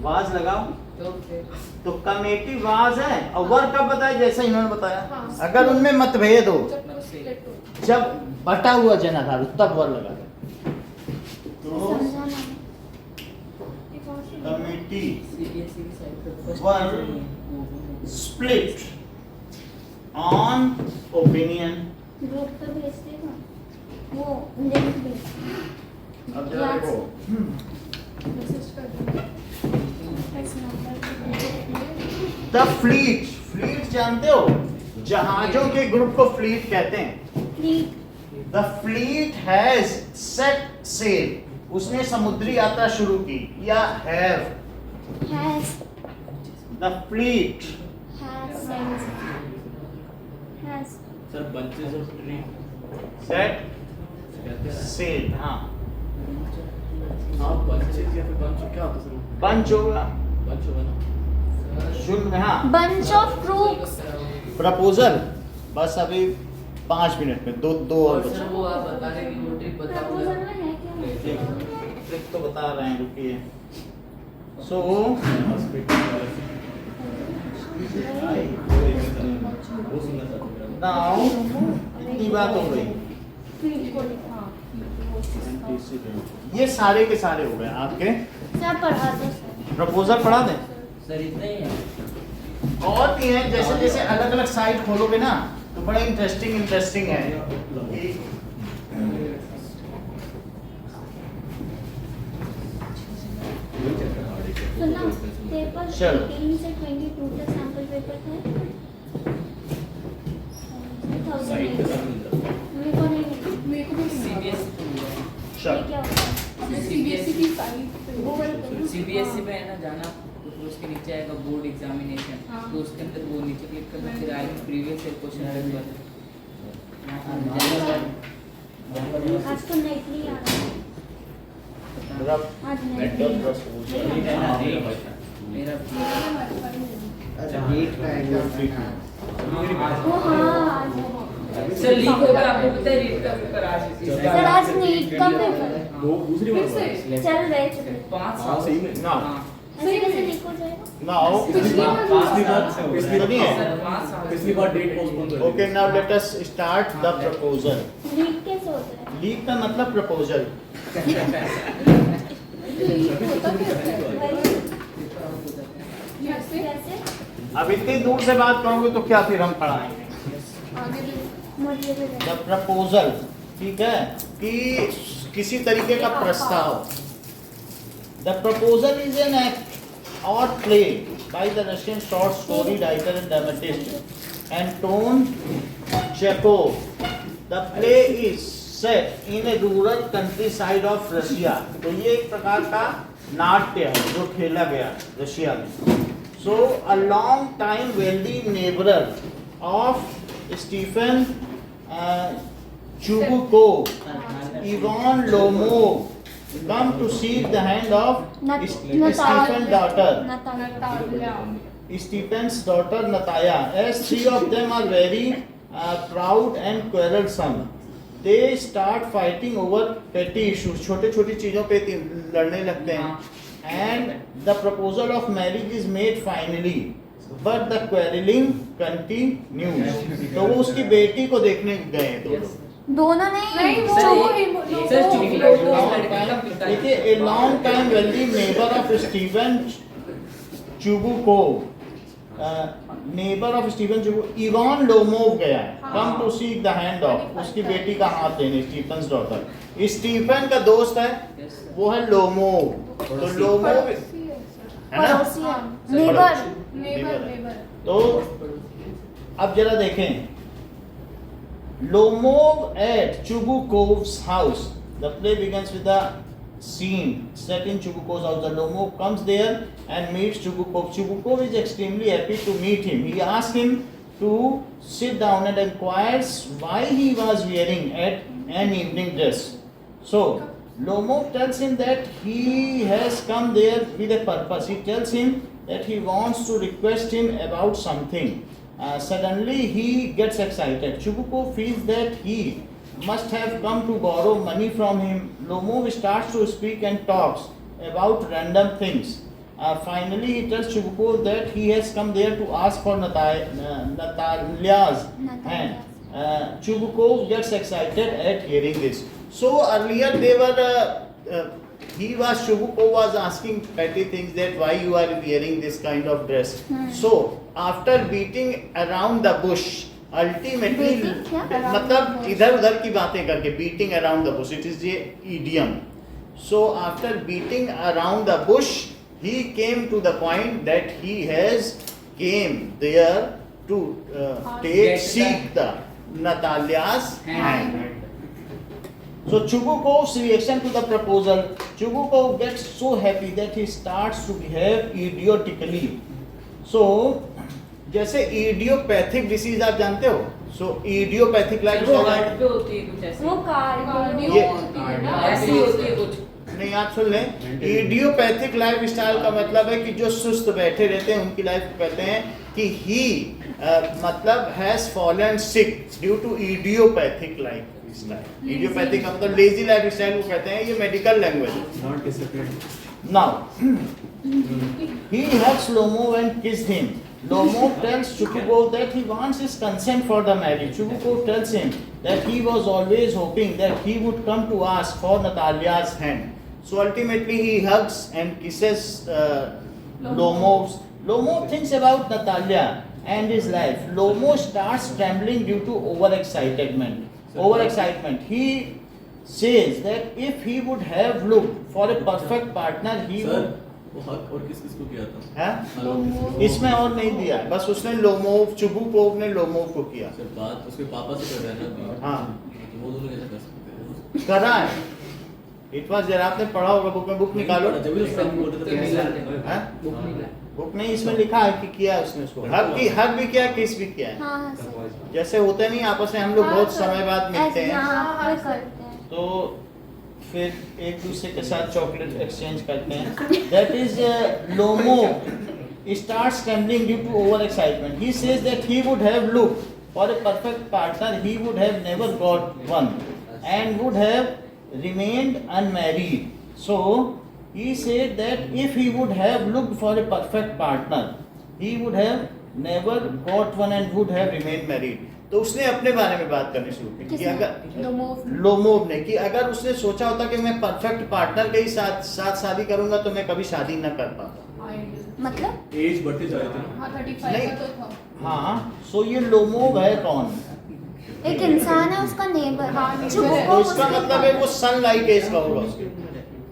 वाज लगाओ, तो फिर तो कमेटी वाज है, और वर कब बताया, जैसा इन्होंने बताया, हाँ। अगर उनमें मतभेद हो, जब तो split हो। जब बटा हुआ जनाधार हो, तब वर लगा देना। तो समझा ना कमेटी सीबीएसई की साइड पर first One. Split on opinion. Group पे भेज देगा वो लिंक भेज अब जरा देखो, Message कर देंगे। द फ्लीट, फ्लीट जानते हो, जहाजों के ग्रुप को फ्लीट कहते हैं। Please the fleet has set sail, उसने समुद्री यात्रा शुरू की, या have, has the fleet has sir bunches of tree set कहते हैं सेल, हाँ आप बंचेस या फिर बंच क्या होता है सर? बंच होगा, बंच होगा ना शुरू में, हाँ बंच ऑफ फ्रूट्स प्रपोजल। बस अभी 5 मिनट में दो और और सर बचा। वो आप बता रहे कि वो ट्रिक बताओ प्रपोजल में है क्या ट्रिक तो बता रहे हैं, रुकिए। सो वो सुनना चाहता हूँ नाउ इतनी बात हो गई, ये सारे के सारे हो गए आपके। सब पढ़ा दो सर प्रपोजल पढ़ा दें, सर इतना ही है और भी है, जैसे जैसे अलग अलग साइट खोलोगे ना तो बड़ा इंटरेस्टिंग है। सुनना पेपर चलो। 18 से 22 तक सैंपल पेपर थे 1008 मेरे को नहीं मिला। मेरे को भी नहीं सीबीएसई ये चलो क्या होता है हमें CBSE की साइट पे वो वाला करो। सीबीएसई में है ना जाना तो फिर उसके नीचे आएगा बोर्ड एग्जामिनेशन हाँ। तो उसके अंदर वो नीचे क्लिक करना फिर आएगा प्रीवियस ईयर क्वेश्चन पेपर आज तो नेट नहीं आ रहा आज नेट मेरा वो हाँ आज सर लीक हो गया आपको पता है रीट का पेपर आज सर आज नीट का पेपर है वो दूसरी फिर बात से चल रहे थे 5 हाँ, सही में। ना हाँ ऐसे कैसे लीक हो जाएगा नाउ पिछली बार सुनिए, सर 5 साल पिछली बार डेट पोस्टपोन कर okay now let us start the proposal. Leak कैसे होता है लीक का मतलब प्रपोजल। कैसे कैसे अब इतनी दूर से बात करोगे तो क्या फिर हम पढ़ाएंगे। आगे भी मतलब द प्रपोजल, ठीक है, कि किसी तरीके का प्रस्ताव, The proposal is an act or play by the Russian short story writer and dramatist Anton Chekhov. The play is set in a rural countryside of Russia. तो ये एक प्रकार का नाट्य है जो खेला गया रशिया में. So a long time wealthy neighbor of Stephen Chubukov, Ivan Lomov, come to seek the hand of Stephen's daughter. Stephen's daughter Nataya. As three of them are very proud and quarrelsome, they start fighting over petty issues. छोटे छोटी चीजों पे लड़ने लगते हैं. And the proposal of marriage is made finally, but the quarreling continues. तो वो उसकी बेटी को देखने गए हैं दोनों. दोनों नहीं, नहीं, वो सर देखिए, a long time wealthy neighbor of Stephen Chubukov, neighbor of Stephen Chubukov, Ivan Lomov गया है. Come to seek the hand of, उसकी बेटी का हाथ देने, Stephen's daughter. स्टीफन का दोस्त है, वो है लोमोव. तो लोमोव है ना, नेबर. तो अब जरा देखें, Lomov at Chubukov's house. The play begins with the scene set in Chubukov's house. The Lomov comes there and meets Chubukov. Chubukov is extremely happy to meet him. He asks him to sit down and inquires why he was wearing an evening dress. So Lomov tells him that he has come there with a purpose. He tells him that he wants to request him about something. Suddenly he gets excited. Chubukov feels that he must have come to borrow money from him. Lomov starts to speak and talks about random things. Finally he tells Chubukov that he has come there to ask for Natalia's hand. Chubukov gets excited at hearing this. So earlier they were Chubukov was asking petty things, that why you are wearing this kind of dress. So after beating around the bush, ultimately मतलब इधर उधर की बातें करके, beating around the bush, it is a idiom. So after beating around the bush, he came to the point that he has came there to seek the Natalia's hand. So Chubukov's reaction to the proposal, Chubukov gets so happy that he starts to behave idiotically. So जैसे idiopathic disease आप जानते हो, सो idiopathic life वो card पे होती है कुछ ऐसी, वो कार्ड ऐसी होती है कुछ. नहीं, आप सुन लें. इडियोपैथिक लाइफ स्टाइल का मतलब है कि जो सुस्त बैठे रहते हैं उनकी लाइफ को कहते हैं कि ही मतलब has fallen sick due to idiopathic life style. Idiopathic का मतलब लेजी लाइफ स्टाइल को कहते हैं. ये मेडिकल लैंग्वेज है. Not disciplined. Now he hugs Lomov and kissed him. Lomov tells Chubukov that he wants his consent for the marriage. Chubukov tells him that he was always hoping that he would come to ask for Natalia's hand. So ultimately he hugs and kisses Lomov. Lomov thinks about Natalia and his life. Lomov starts trembling due to overexcitement. He says that if he would have looked for a perfect partner, he would. वो हक और किस किस को किया था? है? इसमें और नहीं दिया, बस उसने लोमोव, चुबुकोव ने लोमोव को किया. सर बात उसके पापा से कर रहा है ना. हाँ, तो वो दोनों कैसे कर सकते हैं? करा है. इट वाज जरा आपने पढ़ा होगा बुक में, बुक निकालो. जब भी उसका बोलते थे हैं? बुक मिला. बुक नहीं, इसमें लिखा है कि किया उसने उसको. हक भी किया, किस भी किया है. हाँ सर. जैसे होते नहीं आपस में हम लोग बहुत समय बाद मिलते हैं, हाँ करते हैं. तो फिर एक दूसरे के साथ चॉकलेट एक्सचेंज करते हैं. That is Lomov starts trembling due to over excitement. He says that he would have looked for a perfect partner, he would have never got one and would have remained unmarried. So he said that if he would have looked for a perfect partner, he would have never got one and would have remained married. तो उसने अपने बारे में बात करनी शुरू की कि अगर लोमोव ने कि अगर उसने सोचा होता कि मैं परफेक्ट पार्टनर के ही साथ शादी करूंगा तो मैं कभी शादी न कर पाता. मतलब एज बढ़ती जा रही थी. हाँ 35 का तो था. हाँ, सो ये लोमोव है कौन? एक इंसान है, उसका नेबर. हाँ, तो इसका मतलब है वो सनलाइट एज का होगा उसके.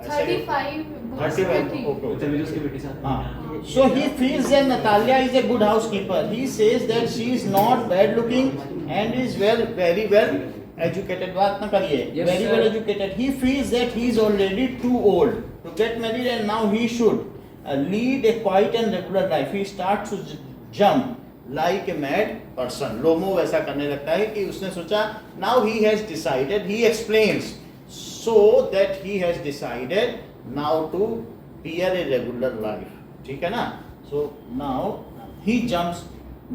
35 30 okay. तभी उसकी बेटी साथ So he feels that Natalia is a good housekeeper. He says that she is not bad looking and is very well educated. बात ना करिए. Yes, Very sir. well educated. He feels that he is already too old to get married and now he should lead a quiet and regular life. He starts to jump like a mad person. लोमो वैसा करने लगता है कि उसने सोचा. Now he has decided. He explains so that he has decided now to bear a regular life. ठीक है ना? So now he jumps.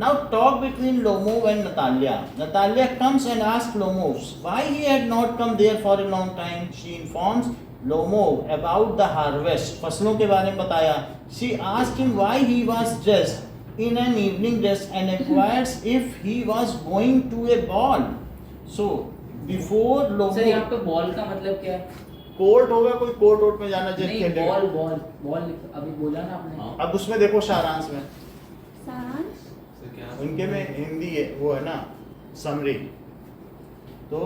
Now talk between Lomov and Natalia. Natalia comes and asks Lomov why he had not come there for a long time. She informs Lomov about the harvest. फसलों के बारे में बताया. She asked him why he was dressed in an evening dress and inquires if he was going to a ball. So before Lomov. Sir यहाँ पे ball का मतलब क्या है? कोर्ट होगा, कोई कोर्ट में जाना नहीं, खेलने. बॉल अभी बोला ना आपने. अब उसमें देखो सारांश में सारांश सर क्या उनके में हिंदी है, वो है ना समरी. तो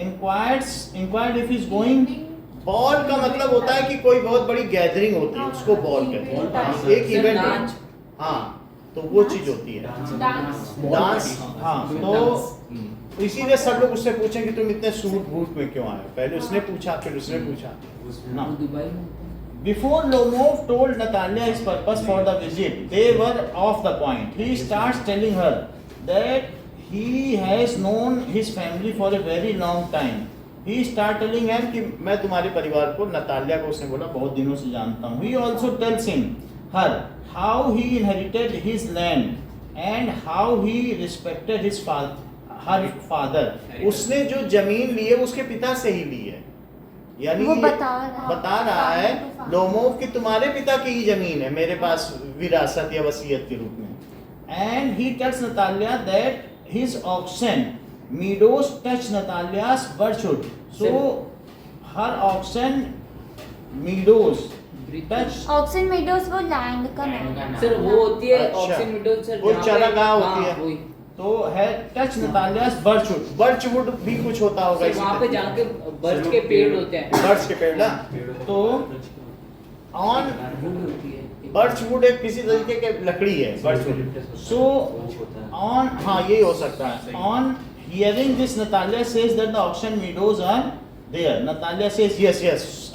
inquired if is going. Ball का मतलब होता है कि कोई बहुत बड़ी गैदरिंग होती है, उसको बॉल कहते हैं. Event. एक सर, इवेंट. नाच. हाँ, तो वो चीज होती है डांस. डांस. हाँ, तो इसीलिए सब लोग उससे पूछें कि तुम इतने सूट बूट में क्यों आए. पहले उसने पूछा, फिर उसने पूछा ना. वो दुबई में होता है. Before Lomov told Natalia his purpose for the visit, they were off the point. He starts telling her that he has known his family for a very long time. He starts telling her कि मैं तुम्हारे परिवार को, Natalia को उसने बोला, बहुत दिनों से जानता हूँ. He also tells her how he inherited his land and how he respected his her father. उसने जो जमीन ली है उसके पिता से ही ली है. यानी वो ये बता रहा है लोमोव कि तुम्हारे पिता की ही जमीन है मेरे पास विरासत या वसीयत के रूप में. And he tells Natalia that his oxen meadows touch Natalia's birchwoods. So her oxen meadows touch. Oxen meadows वो लैंड का नाम है. सर वो होती है अच्छा. Oxygen windows sir. कोई जहाँ पे- चारागाह होती हाँ, है. वही. तो है टच नतालियास बर्चहुड. बर्चवुड भी कुछ होता होगा सर इसी वहाँ पे तरह. जहाँ के बर्च के पेड़ होते हैं. बर्च के पेड़ ना. तो ऑन वुड होती है. बर्चवुड एक किसी तरीके के लकड़ी है. बर्चवुड. सो on यही हो सकता है. On hearing this, Natalia says that the auction meadows are there. Natalia says yes,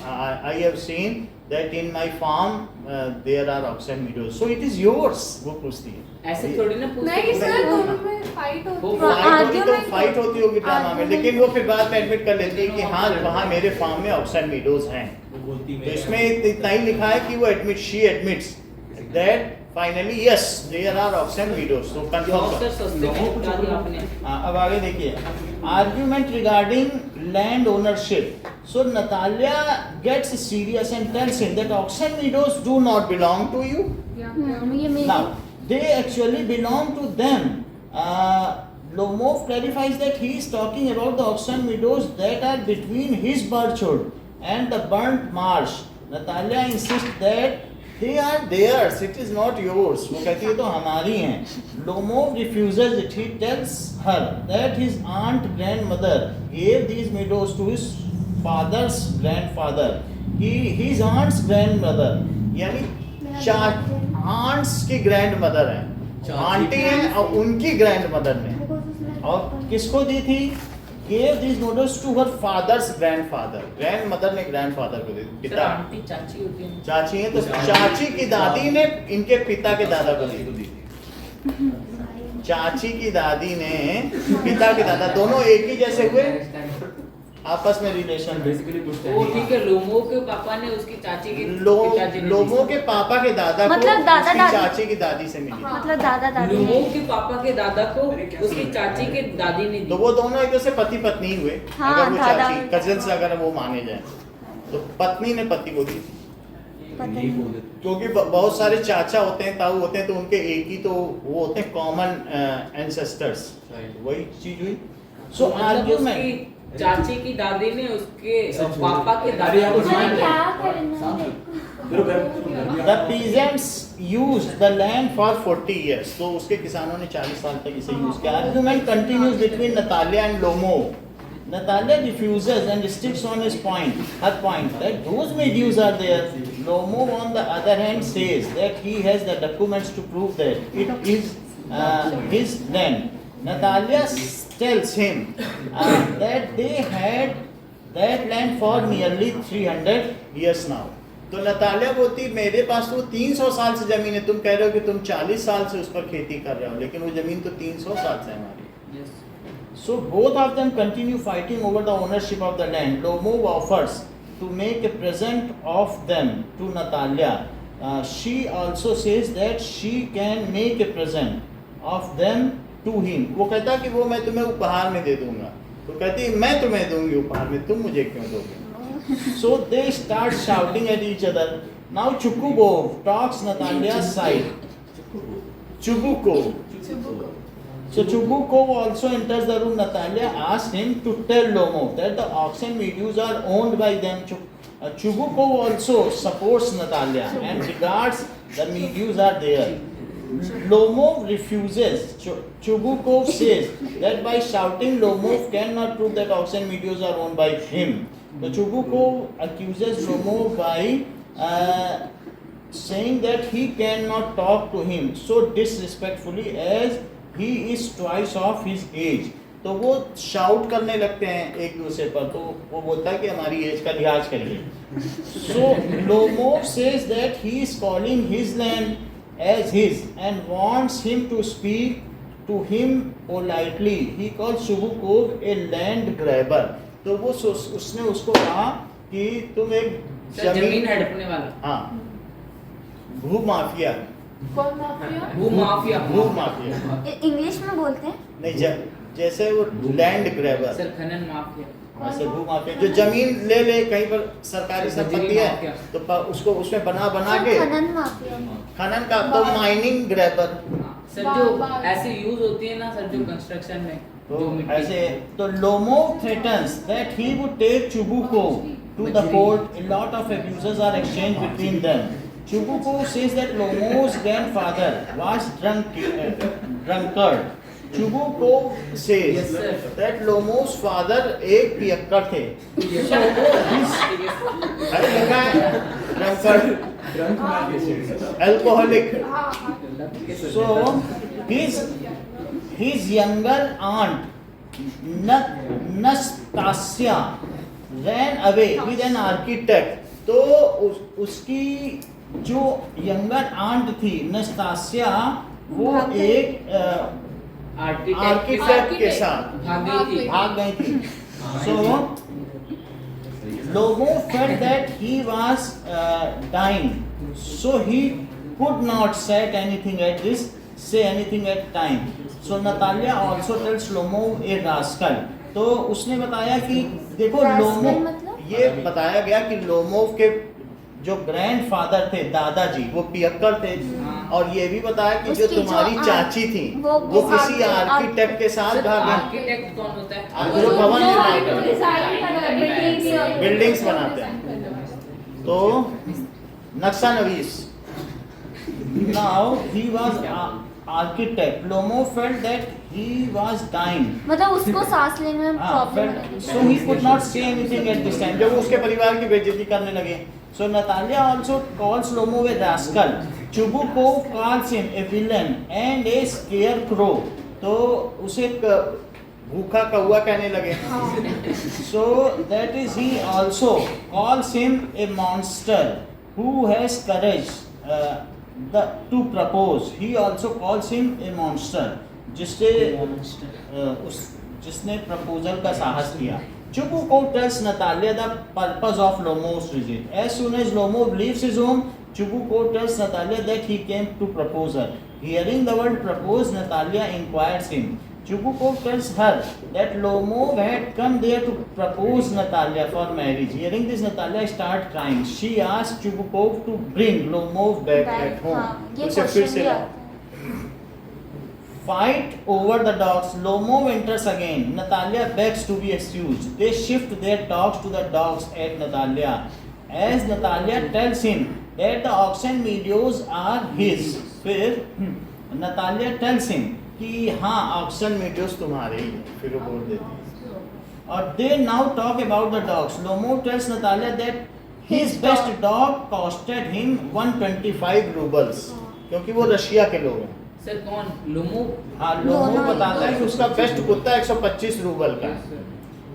I have seen that in my farm there are auction meadows. So it is yours. वो पूछती है. ऐसे थोड़ी ना पूछते नहीं हैं. सर, दोनों में फाइट होती वो है. argument फाइट होती होगी ड्रामा में, argument. लेकिन वो फिर बाद में एडमिट कर लेती है कि हाँ वहाँ मेरे फार्म में ऑक्शन मीडोज हैं. बोलती तो इसमें इतना ही लिखा है कि वो she admits that finally yes there are Oxen Meadows. तो जॉब कंफर्म. सर सस्ते में बता दिया आपने. अब आगे देखिए. Argument regarding land ownership. So Natalia gets serious and tells him that Oxen Meadows do not belong to you. ये मेरी Now, they actually belong to them. Lomov clarifies that he is talking about the auction meadows that are between his birchwood and the burnt marsh. Natalia insists that they are theirs. It is not yours. वो कहती है तो हमारी हैं. Lomov refuses it. He tells her that his aunt grandmother gave these meadows to his father's grandfather. His aunt's grandmother. यानी ants की grand mother है. Aunty है और उनकी ग्रैंड मदर ने. और किसको दी थी? Gave these noodles to her father's grandfather. Grandmother ने ग्रैंडफादर को दी. सर पिता आंटी चाची होती है. चाची है तो चाची की दादी ने इनके पिता के दादा को दी. चाची की दादी ने पिता के दादा, दोनों एक ही जैसे हुए, आपस में रिलेशन. बेसिकली वो ठीक है. लोमो के पापा ने उसकी चाची की पिताजी ने लोगों के पापा के दादा को मतलब दादा उसकी दादी. चाची की दादी से मिली. मतलब दादा दादी लोमो के पापा के दादा को उसकी चाची के दादी ने तो दी. वो दोनों एक दूसरे पति पत्नी हुए. हाँ, अगर वो दादा. चाची कजिन्स अगर वो माने जाए तो पत्नी ने पति को दी. पता नहीं. क्योंकि बहुत सारे चाचा होते हैं, ताऊ होते हैं, तो उनके एक ही तो वो होते हैं कॉमन एंसेस्टर्स. वही चीज हुई. सो मतलब आर्ग्यूमेंट. उसकी चाची की दादी ने उसके पापा के दादा को मुझे दिया. क्या करना है? The peasants used the land for 40 years. तो उसके किसानों ने 40 साल तक इसे यूज किया. Argument continues between Natalia and Lomo. Natalia refuses and sticks on her point that those videos are there. Lomov, on the other hand, says that he has the documents to prove that it is his land. Natalia tells him that they had that land for nearly 300 years now. तो Natalia बोलती मेरे पास तो 300 साल से ज़मीन है, तुम कह रहे हो कि तुम 40 साल से उस पर खेती कर रहे हो, लेकिन वो ज़मीन तो 300 साल से हमारी। Yes. So both of them continue fighting over the ownership of the land. Lomov offers to make a present of them to Natalia. She also says that she can make a present of them to him. वो कहता कि वो मैं तुम्हें उपहार में दे दूंगा, तो कहती मैं तुम्हें दूंगी उपहार में, तुम मुझे क्यों दोगे? So they start shouting at each other. Now Chukubov talks Natalia's side. Chubukov. So Chubukov also enters the room. Natalia asks him to tell Lomov that the auction videos are owned by them. Chubukov also supports Natalia and regards the videos are there. Lomov refuses. Chubukov says that by shouting Lomov cannot prove that auction videos are owned by him. So Chubukov accuses Lomov by saying that he cannot talk to him so disrespectfully as he is twice of his age. तो वो shout करने लगते हैं एक दूसरे पर, तो वो बोलता है कि हमारी एज का लिहाज करिए. So Lomov says that he is calling his land as his and wants him to speak to him politely. He calls Chubukov a land grabber. तो वो उसने उसको कहा कि तुम एक जमीन हड़पने वाला, हाँ, भूमाफिया, कौन माफिया? भूमाफिया, भूमाफिया इंग्लिश में बोलते हैं नहीं, जैसे वो लैंड ग्रैबर, सर खनन माफिया, ऐसे भूमाफिया जो जमीन ले ले कहीं पर सरकारी संपत्ति है तो उसको उसमें बना के खनन माफिया। खनन का, तो माइनिंग ग्रैबर। सर जो ऐसे यूज होती है ना सर, जो कंस्ट्रक्शन में तो जो मिट्टी, ऐसे तो Lomov threatens that he would take Chubukov to the court. A lot of abuses are exchanged between them. Chubukov says that Lomov's grandfather was drunkard. Chubukov says Yes, sir. that Lomov's father एक पियक्कड़ थे. So अरे लिखा है drunkard, alcoholic. So his younger aunt Nastasia ran away with an architect. तो उसकी जो younger aunt थी नस्तासिया, वो एक आर्किटेक्ट के साथ भाग गई थी. So Lomov felt that he was dying, so he could not say anything at time. So Natalia also tells Lomov a rascal. तो उसने बताया कि देखो लोमोव, ये बताया गया कि लोमोव के जो ग्रैंडफादर थे, दादाजी, वो पियक्कड़ थे. और ये भी बताया कि जो तुम्हारी चाची थी वो किसी आर्किटेक्ट के साथ भाग गई. आर्किटेक्ट कौन होता है? जो भवन निर्माण करते, बिल्डिंग्स बनाते हैं, तो नक्शा नवीस. Now he was architect. Lomov felt that he was dying. मतलब उसको सांस लेने में प्रॉब्लम है. So he could not say anything at this time. जब वो उसके परिवार की बेइज्जती करने लगे. So Natalia also calls Lomov a rascal. Chubukov calls him a villain and a scarecrow. तो उसे भूखा कौवा कहने लगे. So that is, he also calls him a monster who has courage to propose. He also calls him a monster जिसने proposal का साहस किया. Chubukov tells Natalia the purpose of Lomov's visit. As soon as Lomov leaves his home, Chubukov tells Natalia that he came to propose her. Hearing the word propose, Natalia inquires him. Chubukov tells her that Lomov had come there to propose Natalia for marriage. Hearing this, Natalia starts crying. She asks Chubukov to bring Lomov back at home. ये उसे फिर question से भी आता है. fight over the dogs. Lomov enters again. Natalia begs to be excused. They shift their dogs to the dogs at Natalia. As Natalia tells him that the auction videos are his. फिर Natalia tells him कि हाँ auction videos तुम्हारे ही हैं. फिर वो बोल देती है. और they now talk about the dogs. Lomov tells Natalia that his best dog costed him 125 rubles. क्योंकि वो रशिया के लोग हैं। सर कौन लोमो? हाँ, लोमोव बताता है कि उसका बेस्ट कुत्ता 125 रूबल का है।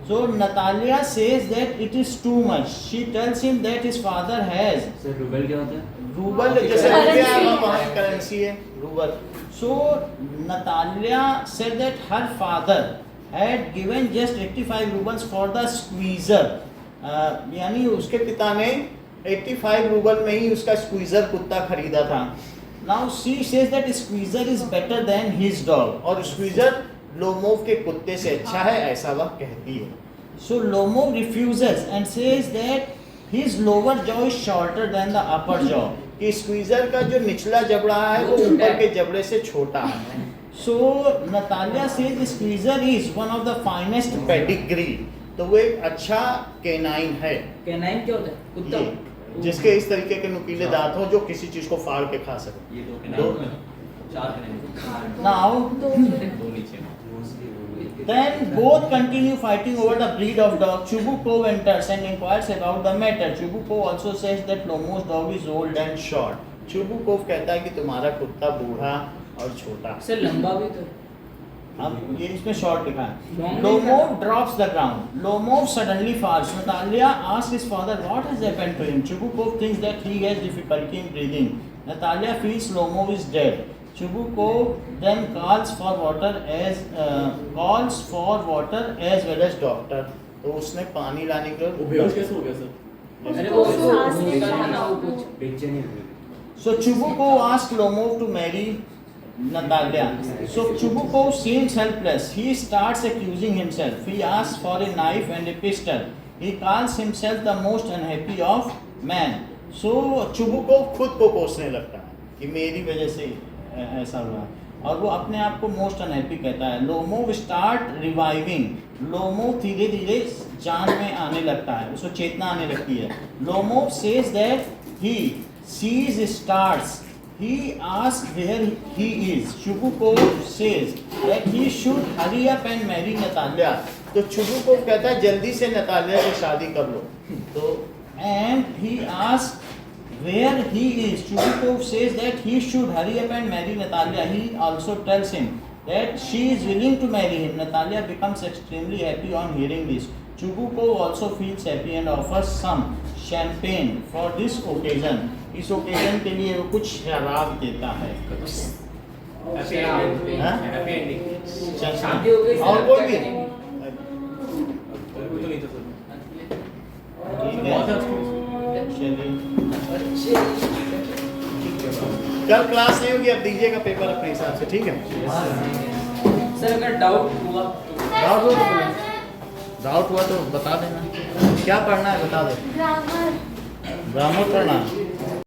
So Natalia says that it is too much. She tells him that his father has. Sir rouble क्या होता है? रूबल जैसे रुपया करेंसी है rouble. So Natalia said that her father had given just 85 rubles for the squeezer. यानी उसके पिता ने 85 रूबल में ही उसका स्क्वीजर कुत्ता खरीदा था। Now she says that squeezer is better than his dog. और स्क्वीजर लोमोव के कुत्ते से अच्छा है, ऐसा वह कहती है। So Lomov refuses and says that his lower jaw is shorter than the upper jaw. कि स्क्वीजर का जो निचला जबड़ा है वो ऊपर के जबड़े से छोटा है। So Natalia says squeezer is one of the finest pedigree. तो वो एक अच्छा केनाइन है। कैनाइन क्या होता है? कुत्ता। ये, जिसके इस तरीके के नुकीले दांत हो जो किसी चीज को फाड़ के खा सके। ये दो के नाम चार के नाम Now दो नीचे then both continue fighting over the breed of dog. Chubukov enters and inquires about the matter. Chubukov also says that Lomov's dog is old and short. Chubukov कहता है कि तुम्हारा कुत्ता बूढ़ा और छोटा। सर लंबा भी तो। अब ये इसमें शॉर्ट लिखा है। Long Lomov drops the ground. Lomov suddenly falls. Natalia asks his father what has happened to him. Chubukov thinks that he has difficulty in breathing. Natalia feels Lomov is dead. Chubukov then calls for water as well as doctor. तो उसने पानी लाने के वो बेहोश कैसे हो गया सर? अरे वो सांस नहीं निकल चल ना वो रहा। कुछ। बेचैनी हो गई। So Chubukov asks Lomov to marry Natalia. So Chubukov seems helpless. He starts accusing himself. He asks for a knife and a pistol. He calls himself the most unhappy of man. So Chubukov खुद को कोसने लगता है कि मेरी वजह से ऐसा हुआ, और वो अपने आप को मोस्ट अनहैप्पी कहता है। Lomov start reviving. लोमोव धीरे धीरे जान में आने लगता है, उसको चेतना आने लगती है। Lomov says that he sees stars. He asks where he is. Chubukov says that he should hurry up and marry Natalia. तो चुबुकोव कहता है जल्दी से नतालिया से शादी कर लो। तो and he asks where he is. Chubukov says that he should hurry up and marry Natalia. He also tells him that she is willing to marry him. Natalia becomes extremely happy on hearing this. Chubukov also feels happy and offers some champagne for this occasion. इस occasion के लिए वो कुछ शराब देता है। Happy ending. हाँ? Happy ending. शादी हो गई। और कोई भी? कोई तो नहीं था सर। ठीक बहुत है, अच्छा। चलिए। कल क्लास नहीं होगी, अब दीजिएगा पेपर अपने हिसाब से, ठीक है? सर अगर डाउट हुआ डाउट हुआ तो बता देना। क्या पढ़ना है बता दो। ग्रामर ग्रामर पढ़ना है।